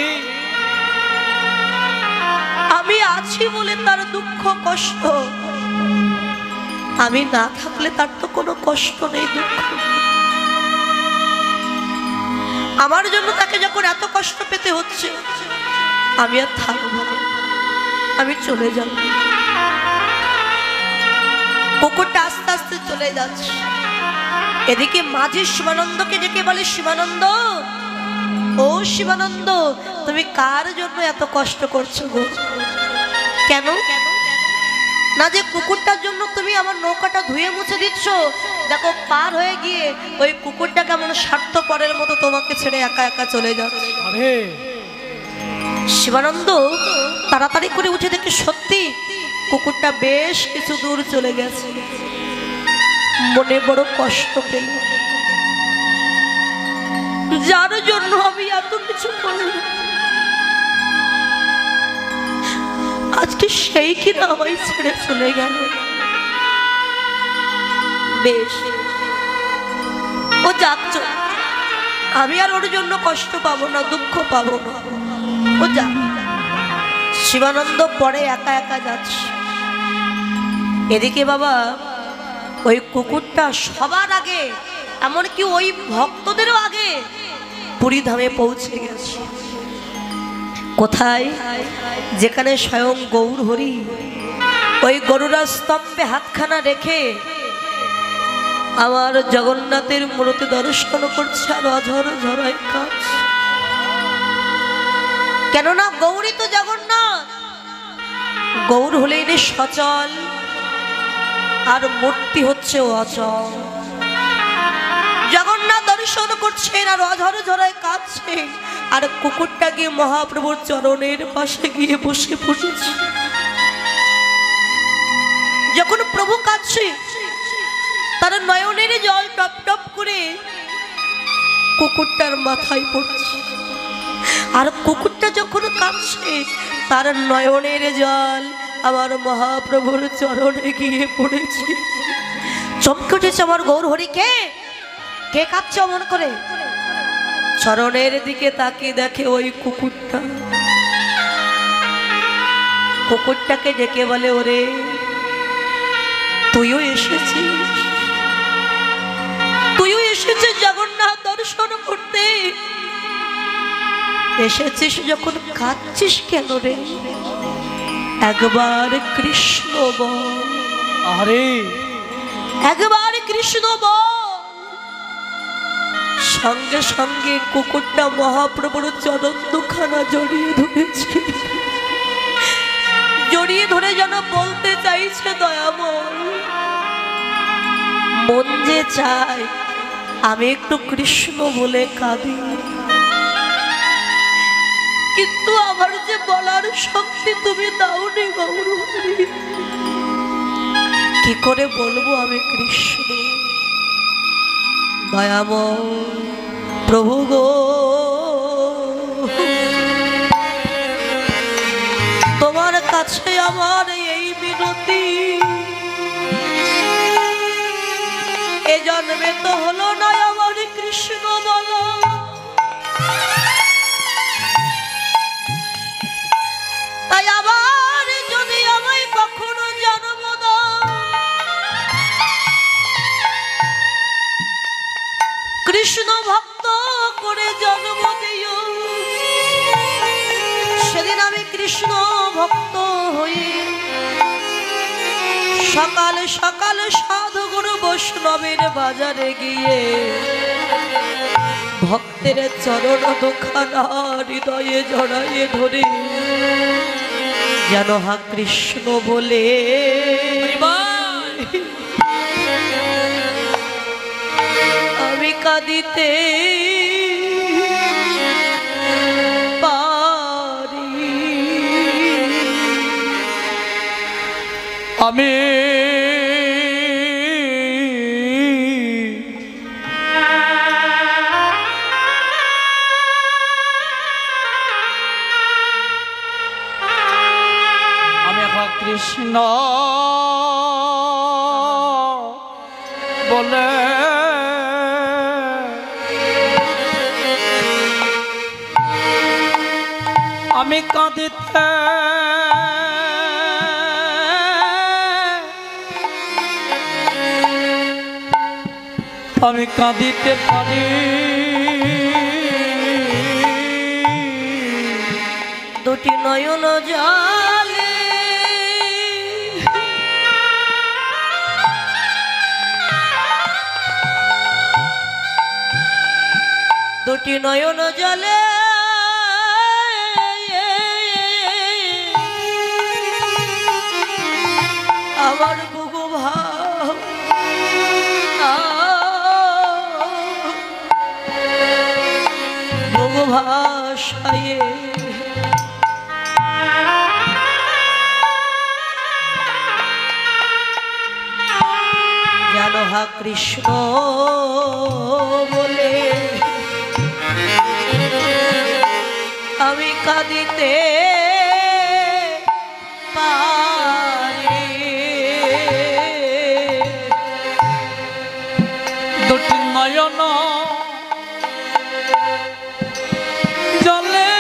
আমি আছি বলে তার দুঃখ কষ্ট, আমি না থাকলে তার তো কোনো কষ্ট নেই, দুঃখ। আমার জন্য তাকে যখন এত কষ্ট পেতে হচ্ছে, আমি আর থাকবো না, আমি চলে যাব। কুকুরটা আস্তে আস্তে চলে যাচ্ছে। এদিকে মাঝি শিবানন্দকে ডেকে বলে, শিবানন্দ, ও শিবানন্দ, তুমি কার জন্য এত কষ্ট করছো গো? কেন না যে কুকুরটার জন্য তুমি আমার নৌকাটা ধুয়ে মুছে দিচ্ছ? দেখো, পার হয়ে গিয়ে ওই কুকুরটা কেমন স্বার্থপরের মতো তোমাকে ছেড়ে একা একা চলে যাচ্ছে। শিবানন্দ তাড়াতাড়ি করে উঠে দেখে সত্যি কুকুরটা বেশ কিছু দূর চলে গেছে। মনে বড় কষ্ট পেল, যার জন্য আমি এত কিছু করলাম, আজকে সেই কিনা আমায় ছেড়ে চলে গেল। বেশ, ও যাচ্ছ, আমি আর ওর জন্য কষ্ট পাবো না, দুঃখ পাবো না, ও যা। শিবানন্দ পরে একা একা যাচ্ছে। এদিকে বাবা, ওই কুকুরটা সবার আগে, এমনকি ওই ভক্তদেরও আগে পুরীধামে পৌঁছে গেছে। কোথায়? যেখানে স্বয়ং গৌর হরি ওই গরুড়া স্তম্ভে হাতখানা রেখে আমার জগন্নাথের মূর্তি দর্শন করছে আর অঝর ঝরায় কাজ। কেননা গৌরী তো জগন্নাথ, গৌর হলেন সচল আর মূর্তি হচ্ছে অচল। জগন্নাথ দর্শন করছেন আর অঝর ঝরায় কাঁদছেন, আর কুকুরটা গিয়ে মহাপ্রভুর চরণের পাশে গিয়ে বসে পড়েছে। যখন প্রভু কাঁদছে, তার নয়নের জল টপ টপ করে কুকুরটার মাথায় পড়ছে, আর কুকুরটা যখন কাঁদছে, তার নয়নের জল আমার মহাপ্রভুর চরণে গিয়ে পড়েছে। চমকে উঠেছে আমার গৌর হরি, কে কে কাঁদছে অমন করে? চরণের দিকে তাকিয়ে দেখে ওই কুকুরটা। কুকুরটাকে ডেকে বলে, ওরে তুইও এসেছিস, তুইও এসেছিস জগন্নাথ দর্শন করতে। এসেছিস যখন কাঁদছিস কেন রে? একবার কৃষ্ণ বল, আরে একবার কৃষ্ণ বল। সঙ্গে সঙ্গে কুকুরটা মহাপ্রভুর চরণ দুখানা জড়িয়ে ধরেছে। জড়িয়ে ধরে যেন বলতে চাইছে দয়াময়, মন যে চায় আমি একটু কৃষ্ণ বলে কাঁদি, কিন্তু আমার যে বলার শক্তি তুমি দাওনি গৌরহরি। কি করে বলবো আমি কৃষ্ণ? দয়াময় প্রভু গো, তোমার কাছে আমার এই মিনতি, এ জন্মে তো হলো না আমার কৃষ্ণ বলো, তাই আবার যদি আমায় কখনো জন্ম দাও, কৃষ্ণ ভক্ত করে জন্ম দিও, সেদিন আমি কৃষ্ণ ভক্ত হয়ে সকালে সকালে সাধু গুরু বৈষ্ণবের বাজারে গিয়ে ভক্তের চরণ দুখানা হৃদয়ে জড়াইয়ে ধরে যেন হা কৃষ্ণ বলে আমি কাঁদিতে পারি। আমি কৃষ্ণ বলে আমি কাঁদিতে পারি। দুটি নয়ন জলে দুটি নয়ন জলে আমার বুকু ভাব বুকু ভাষায়ে জানো হা কৃষ্ণ বলে আমি কাঁদিতে পারি। দুটি নয়ন জলে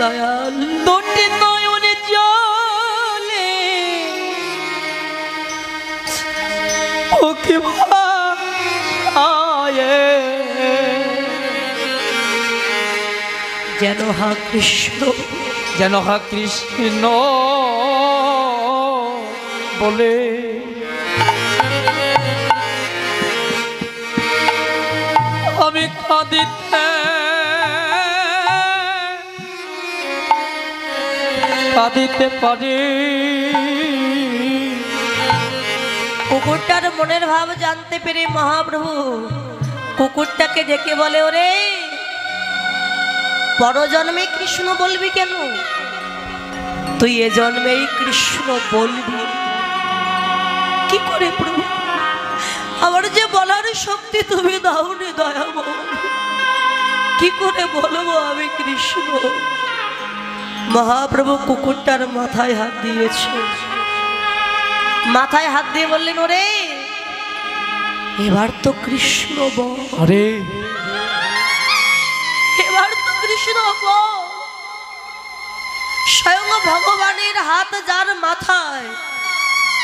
দয়াল দুটি নয়নে জলে ও কি ভায়ে যেন হা কৃষ্ণ যেন হা কৃষ্ণ বলে আমি কাঁদিতে পারি। কুকুরটার মনের ভাব জানতে পেরে মহাপ্রভু কুকুরটাকে ডেকে বলে, ওরে পরজন্মে কৃষ্ণ বলবি কেন? তুই এ জন্মেই কৃষ্ণ বলবি। কি করে প্রভু? আমার যে বলার শক্তি তুমি দাওনি দয়াময়, কি করে বলবো আমি কৃষ্ণ? মহাপ্রভু কুকুরটার মাথায় হাত দিয়েছে, মাথায় হাত দিয়ে বললেন, ওরে এবার তো কৃষ্ণ বল, আরে এবার তো কৃষ্ণ বল। স্বয়ং ভগবানের হাত যার মাথায়,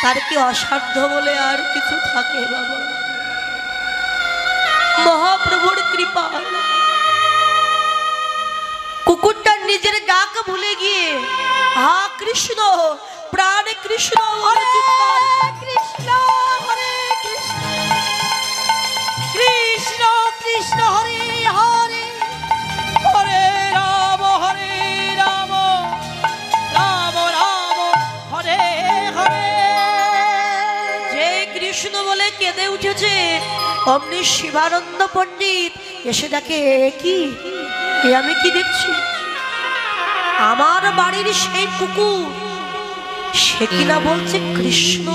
তার কি অসাধ্য বলে আর কিছু থাকে বাবা? মহাপ্রভুর কৃপা কুকুরটা নিজের ডাক ভুলে গিয়ে হা কৃষ্ণ প্রাণ কৃষ্ণ বলে চিৎকার কৃষ্ণ হরে কৃষ্ণ কৃষ্ণ কৃষ্ণ হরে হরে হরে রাম রাম রাম হরে হরে। যে কৃষ্ণ বলে কেঁদে উঠেছে অমনি শিবানন্দ পণ্ডিত এসে দেখে কি এ আমি কি দেখছি আমার বাড়ির সেই কুকুর সে কিনা বলছে কৃষ্ণ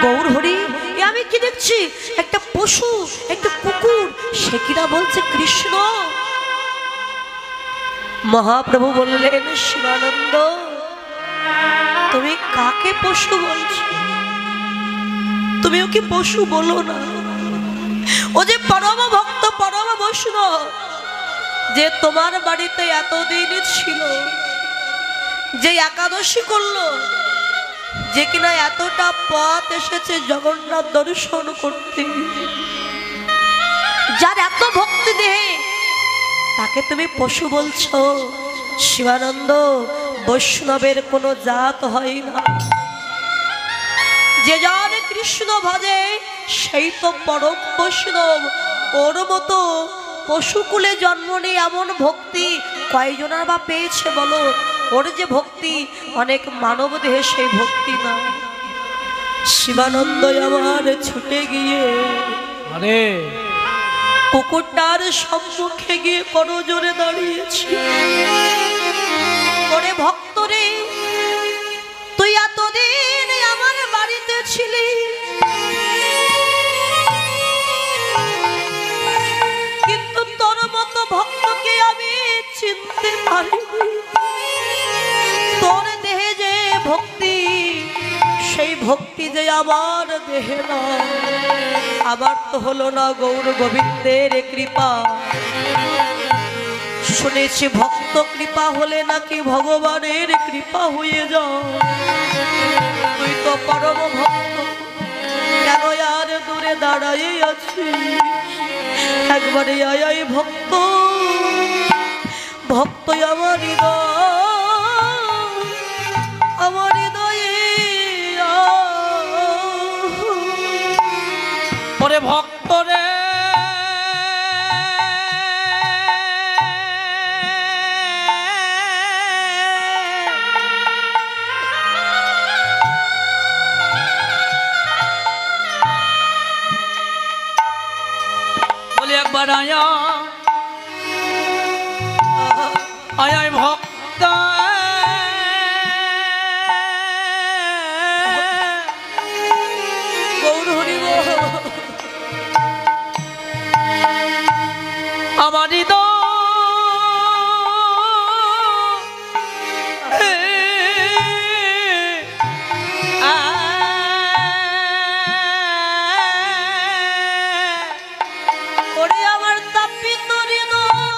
গৌর হরি এ আমি কি দেখছি একটা পশু একটা কুকুর সে কিনা বলছে কৃষ্ণ। মহাপ্রভু বললেন শিবানন্দ তুমি কাকে পশু বলছো তুমি ওকে পশু বলো না ও যে পরম ভক্ত পরম বৈষ্ণব যে তোমার বাড়িতে এতদিন ছিল যে একাদশী করলো যে কিনা এতটা পথ এসেছে জগন্নাথ দর্শন করতে যার এত ভক্তি দেহে তাকে তুমি পশু বলছো। শিবানন্দ বৈষ্ণবের কোনো জাত হয় না যে জন কৃষ্ণ ভজে সেই তো পরম বৈষ্ণব ওর মতো পশুকুলে জন্ম নিয়ে এমন ভক্তি কয়জনের বা পেয়েছে বলো ওর যে ভক্তি অনেক মানব দেহে সেই ভক্তি না। শিবানন্দ আমার ছুটে গিয়ে আরে কুকুরটার সম্মুখে গিয়ে করজোরে দাঁড়িয়েছি ওরে ভক্ত রে তুই এতদিন আমার বাড়িতে ছিলি কিন্তু তোর মতো ভক্তকে আমি চিনতে পারিনি তোর দেহে যে ভক্তি সেই ভক্তি যে আমার দেহে না আবার তো হলো না গৌর গোবিন্দের কৃপা শুনেছি ভক্ত কৃপা হলে নাকি ভগবানের কৃপা হয়ে যাও তুই তো পরম ভক্ত কেন আর দূরে দাঁড়াই আছি একবারে আয় ভক্ত ভক্ত আমার আমার হৃদয়ে ওরে ভক্ত রে বলি একবার আয়া আয় ভক্ত গৌর হরি বল। আমার ওরে আমার তাপিত হৃদয়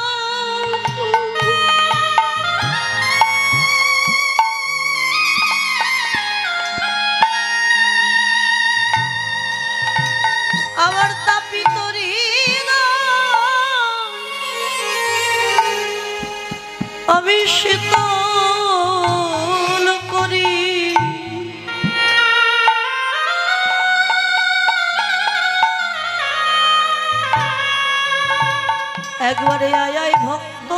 আমার তাপিত আমি শীতল করি একবারে আয় ভক্ত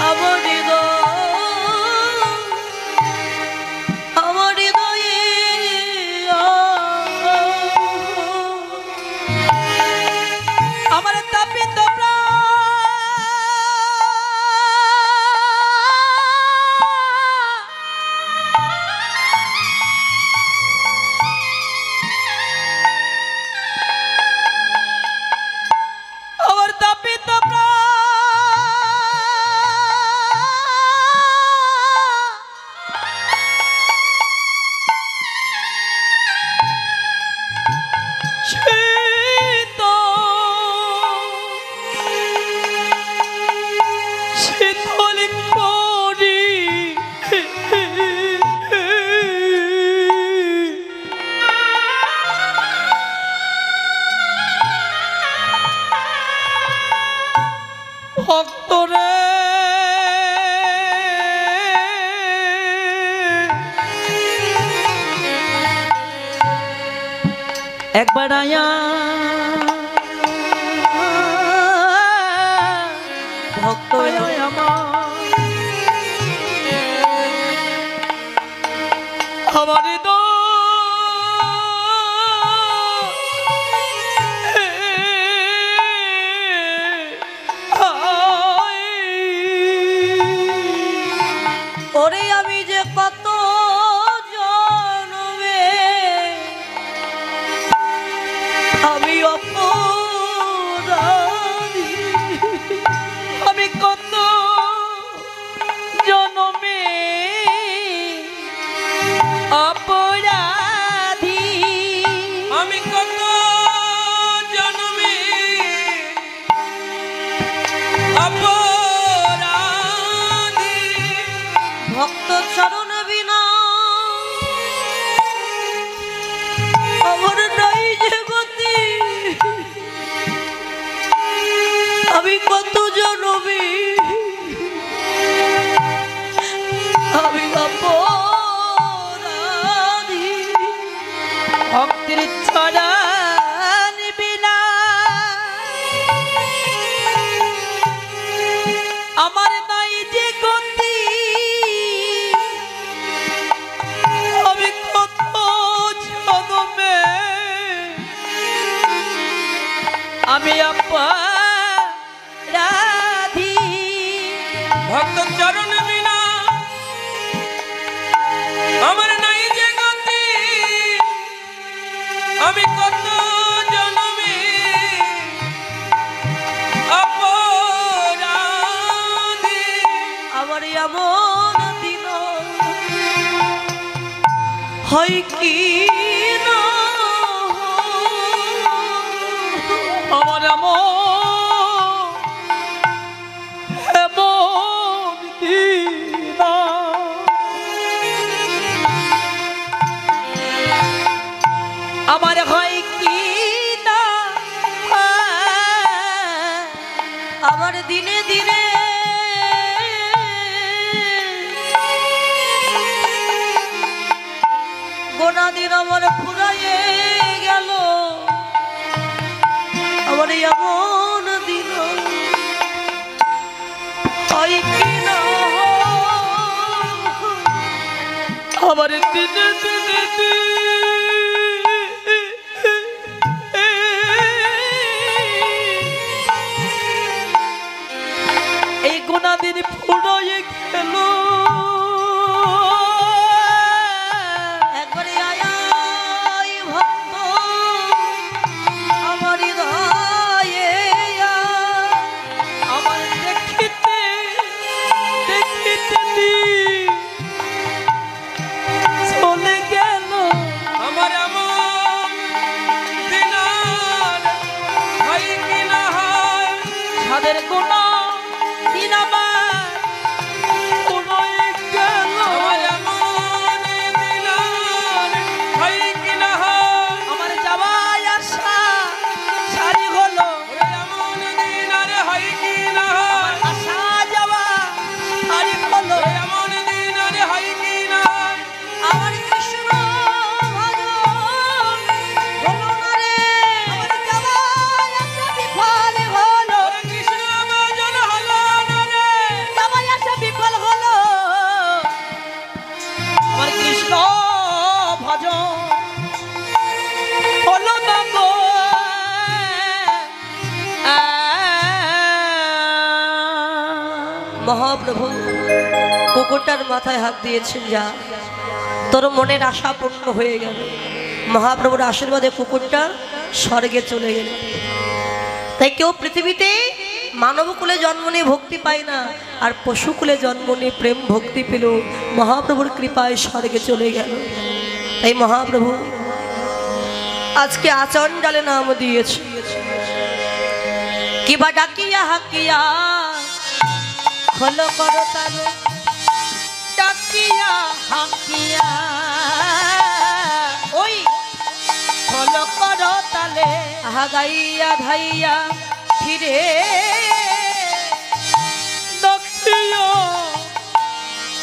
আমার হৃদয়ে আমার তাপিত একবার আয়া ভক্ত আমার তো ওরে আমি যে কত জন্মে আমি অপরাধী, আমি কত জনমে অপরাধী, আমি কত জন্মে অপরাধী, ভক্ত চরণ বিনা আমার নাই যে গতি, আমি কত জনমে আমি অপরাধী। ভক্তির চরণ বিনা আমার নাই যে গতি, আমি কত জনমে আমি অপরাধী। ভক্ত চরণ বিনা আমার নাই যে গতি, আমি কত জন্মে অপরাধী, আমার এমন দিন হয় কি না, আমার এমন দিন আমার হয় কি না, আমার দিনে দিনে গোনা দিন আমার ফুরাইয়ে গেল, আমার এমন দিন হয় কি না, আমার দিনে দিনে এই গোনা দিন ফুরাইয়ে গেল। একবারে আয় ভক্ত আমার হৃদয়ে আমার দেখিতে দেখিতে চলে গেল, আমার এমন দিন আর হয় কি না হয়, তাদের গোনা দিন আমার ফুরাইয়ে গেল, আমার এমন দিন আর হয় কি না হয়, আমার যাওয়াই আসা সারি হলো, ওরে এমন দিন আর হয় কি না হয়, আসা যাওয়া সারি হলো, ওরে এমন দিন আর হয় কি না হয়, আমার কৃষ্ণ ভজন হলো না রে, আমার যাওয়ার আশা বিফল হলো, ওরে কৃষ্ণ ভজন হলো না রে, যাওয়ার আশা বিফল হলো, আমার কৃষ্ণ ভজন হলো না গো। মহাপ্রভু কুকুরটার মাথায় হাত দিয়েছেন, যা তোর মনের আশা পূর্ণ হয়ে গেল। মহাপ্রভুর আশীর্বাদে কুকুরটা স্বর্গে চলে গেল। তাই কেউ পৃথিবীতে মানবকুলে জন্ম নিয়ে ভক্তি পায় না, আর পশুকুলে জন্ম নিয়ে প্রেম ভক্তি পেল, মহাপ্রভুর কৃপায় স্বর্গে চলে গেল। তাই মহাপ্রভু আজকে আচণ্ডালে নাম দিয়েছে, কিবা ডাকিয়া হাকিয়া খোলো করো তারে, ডাকিয়া হাকিয়া ওই হলো করো তালে, আহা গাইয়া ধাইয়া ফিরে ডাকিয়া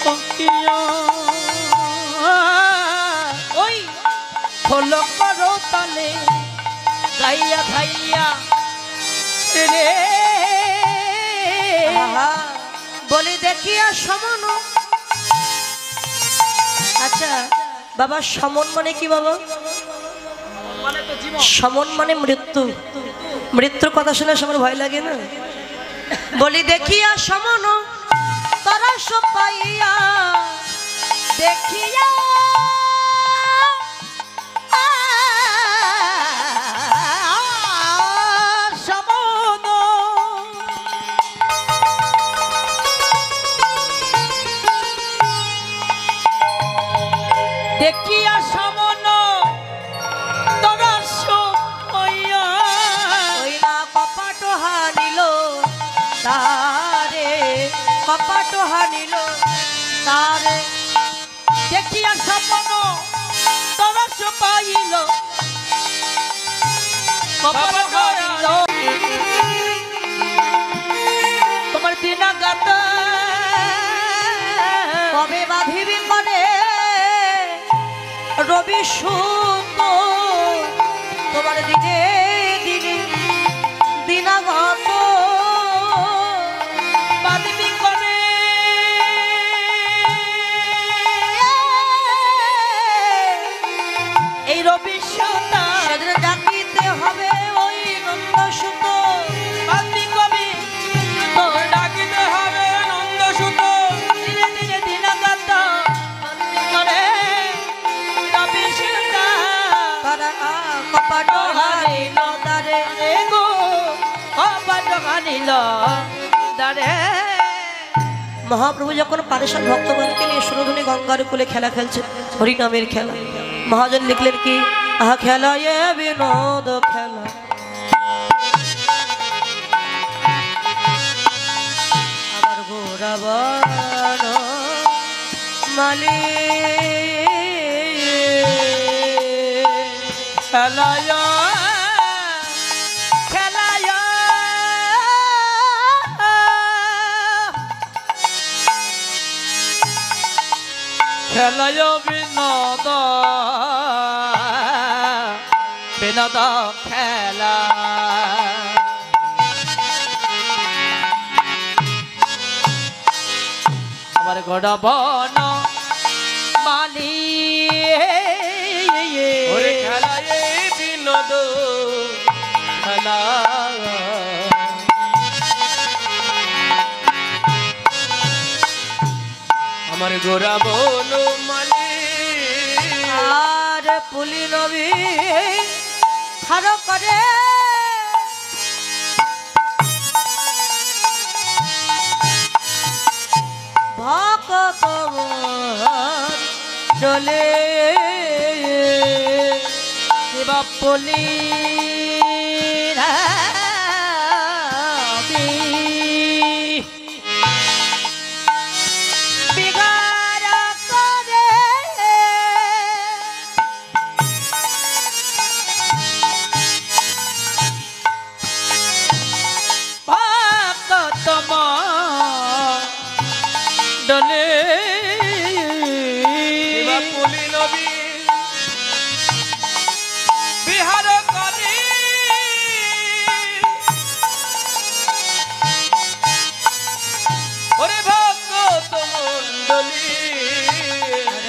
হাকিয়া ওই হলো করো তালে গাইয়া গাইয়া রে আহা, বলি দেখিয়া সমন। আচ্ছা বাবা, সমন মানে কি বাবা? মানে তো জীবন। সমন মানে মৃত্যু। মৃত্যুর কথা শুনে সবার ভয় লাগে না? বলি দেখিয়া সমন তারা সব পাইয়া দেখিয়া সমন দেখিয়া সমন তোরা সইয়া ওই না কপাট হানিল তারে, কপাট হানিল তারে। দেখিয়া সমন তোরা পাইল কপাল হারিল তোমার দিনা গাতা কবে বাঁধিবি করে রবি সুত, তোমার দিনে দিনে দিনাগত বাদিবি করে এই রবি সুতা সেদিন ডাকিতে হবে ওই নন্দসুত। বাদি কবি তোর ডাকিতে হবে নন্দসুত। দিনে দিনে দিনা গাতা করে রবি সুতা তারা কপাট হারিল তারে। রে গো কপাল হারিল দারে মহাপ্রভু যখন পারেশান ভক্তগণকে নিয়ে সুরধুনী গঙ্গার কুলে খেলা খেলছে, হরিনামের খেলা, মহাজন লিখলেন কি, আহা খেলা এ বিনোদ খেলা। আমার গোরাবন মালি খেলায় খেলায় খেলায় বিনোদ বিনোদ খেলা আমার গড়া বন মালি ওরে খেলায় বিনোদ খেলা। আমার গোরা বন মালি আর পুলি নবী খারো করে ভকত চলে শিবা পলি বিগাড় করে ভক্তম ডলে পুলি নবী বিহার করি ওরে ভক্ত মণ্ডলী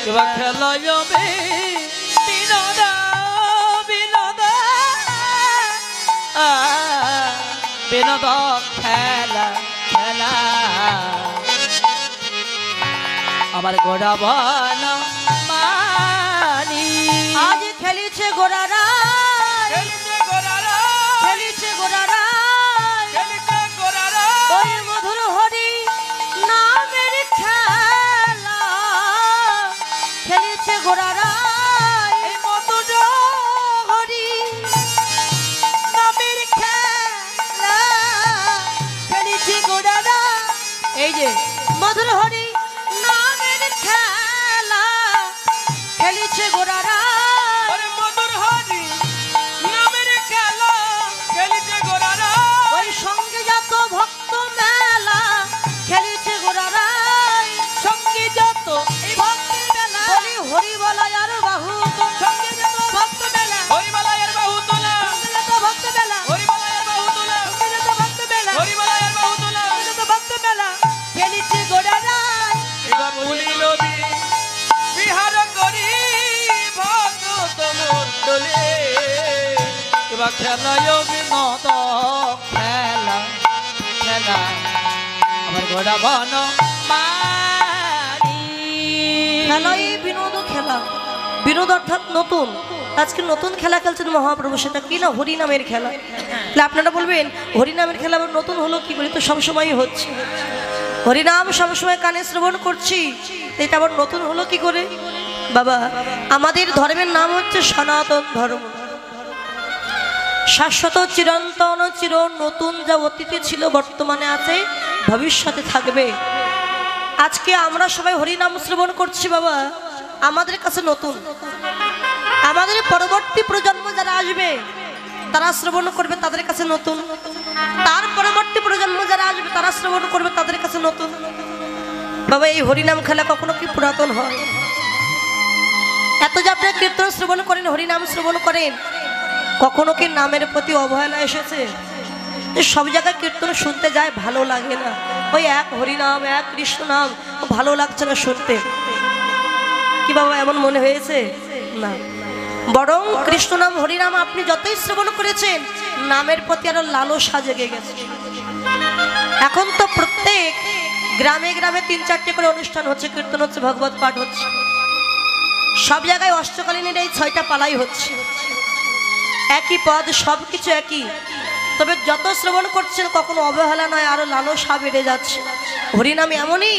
শিবা খেলায় বিনোদ বিনোদ বিনোদ খেলা খেলা আমার গোড়া বন মানি আজ খেলিছে গোরারা, খেলিতে গোরারা খেলিছে গোরারা খেলিতে গোরারা ওই মধুর হরি নামের খেলা, খেলিছে গোরারা এই মধুর হরি নামের খেলা, খেলিছে গোরারা এই যে মধুর হরি নামের খেলা, খেলিছে গোরারা ওরে মধুর হরি নামের খেলা খেলিতে গোরারা ওই সঙ্গে যত ভক্ত মেলা, খেলিছে গোরারা সঙ্গে যত এই ভক্তি মেলা বলি হরি বলায় আর বাহু তোর সঙ্গে যত ভক্ত মেলা হরিমালা করবা খেলায় বিনোদ খেলা খেলা আমার গোড়া বন মারি খেলা এই বিনোদ খেলা, বিনোদ অর্থাৎ নতুন। আজকে নতুন খেলা খেলছেন মহাপ্রভু, সেটা কি না হরিনামের খেলা। তাহলে আপনারা বলবেন হরিনামের খেলা আবার নতুন হলো কি করে? তো সবসময়ই হচ্ছে হরিনাম, সবসময় কানে শ্রবণ করছি, এটা আবার নতুন হলো কি করে? বাবা, আমাদের ধর্মের নাম হচ্ছে সনাতন ধর্ম, শাশ্বত চিরন্তন চির নতুন, যা অতীতে ছিল বর্তমানে আছে ভবিষ্যতে থাকবে। আজকে আমরা সবাই হরিনাম শ্রবণ করছি বাবা, আমাদের কাছে নতুন। আমাদের পরবর্তী প্রজন্ম যারা আসবে তারা শ্রবণ করবে, তাদের কাছে নতুন। তার পরবর্তী প্রজন্ম যারা আসবে তারা শ্রবণ করবে, তাদের কাছে নতুন। বাবা, এই হরিনাম খেলা কখনো কি পুরাতন হয়? এত যে আপনারা কীর্তন শ্রবণ করেন, হরিনাম শ্রবণ করেন, কখনো কি নামের প্রতি অবহেলা এসেছে? যে সব জায়গায় কীর্তন শুনতে যায়, ভালো লাগে না, ওই এক হরিনাম এক কৃষ্ণ নাম ভালো লাগছে না শুনতে, কি বাবা এমন মনে হয়েছে? না, বরং কৃষ্ণ নাম হরিনাম আপনি যতই শ্রবণ করেছেন, নামের প্রতি আরো লালসা জেগে গেছে। এখন তো প্রত্যেক গ্রামে গ্রামে 3-4টে করে অনুষ্ঠান হচ্ছে, কীর্তন হচ্ছে, ভগবত পাঠ হচ্ছে, সব জায়গায় অষ্টকালীনের এই 6টা পালাই হচ্ছে, একই পদ, সব কিছু একই। তবে যত শ্রবণ করছেন কখনো অবহেলা নয়, আরো লালসা বেড়ে যাচ্ছে। হরিনাম এমনই,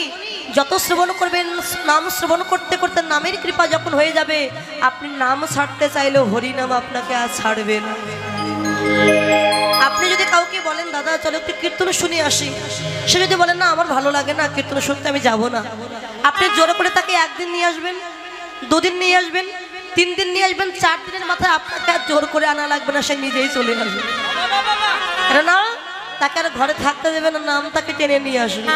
যত শ্রবণ করবেন, নাম শ্রবণ করতে করতে নামের কৃপা যখন হয়ে যাবে, আপনি নাম ছাড়তে চাইলেও হরিনাম আপনাকে আর ছাড়বে না। আপনি যদি কাউকে বলেন দাদা চলো একটু কীর্তন শুনে আসি, সে যদি বলেন না আমার ভালো লাগে না কীর্তন শুনতে, আমি যাব না, আপনি জোর করে তাকে একদিন নিয়ে আসবেন, 2 দিন নিয়ে আসবেন, 3 দিন নিয়ে আসবেন, 4 দিনের মাথায় আপনাকে আর জোর করে আনা লাগবে না, সে নিজেই চলে আসবে। না, তাকে আর ঘরে থাকতে দেবে না, নাম তাকে টেনে নিয়ে আসবে।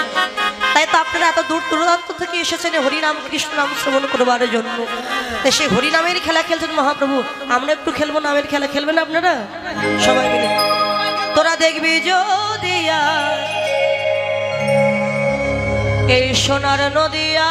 তাই তো আপনারা এত দূর দূরান্ত থেকে এসেছেন হরিনাম কৃষ্ণ নাম শ্রবণ করবার জন্য। তাই সেই হরিনামের খেলা খেলছেন মহাপ্রভু, আমরা একটু খেলবো নামের খেলা, খেলবেন আপনারা সবাই মিলে? তোরা দেখবি যদি এই সোনার নদিয়া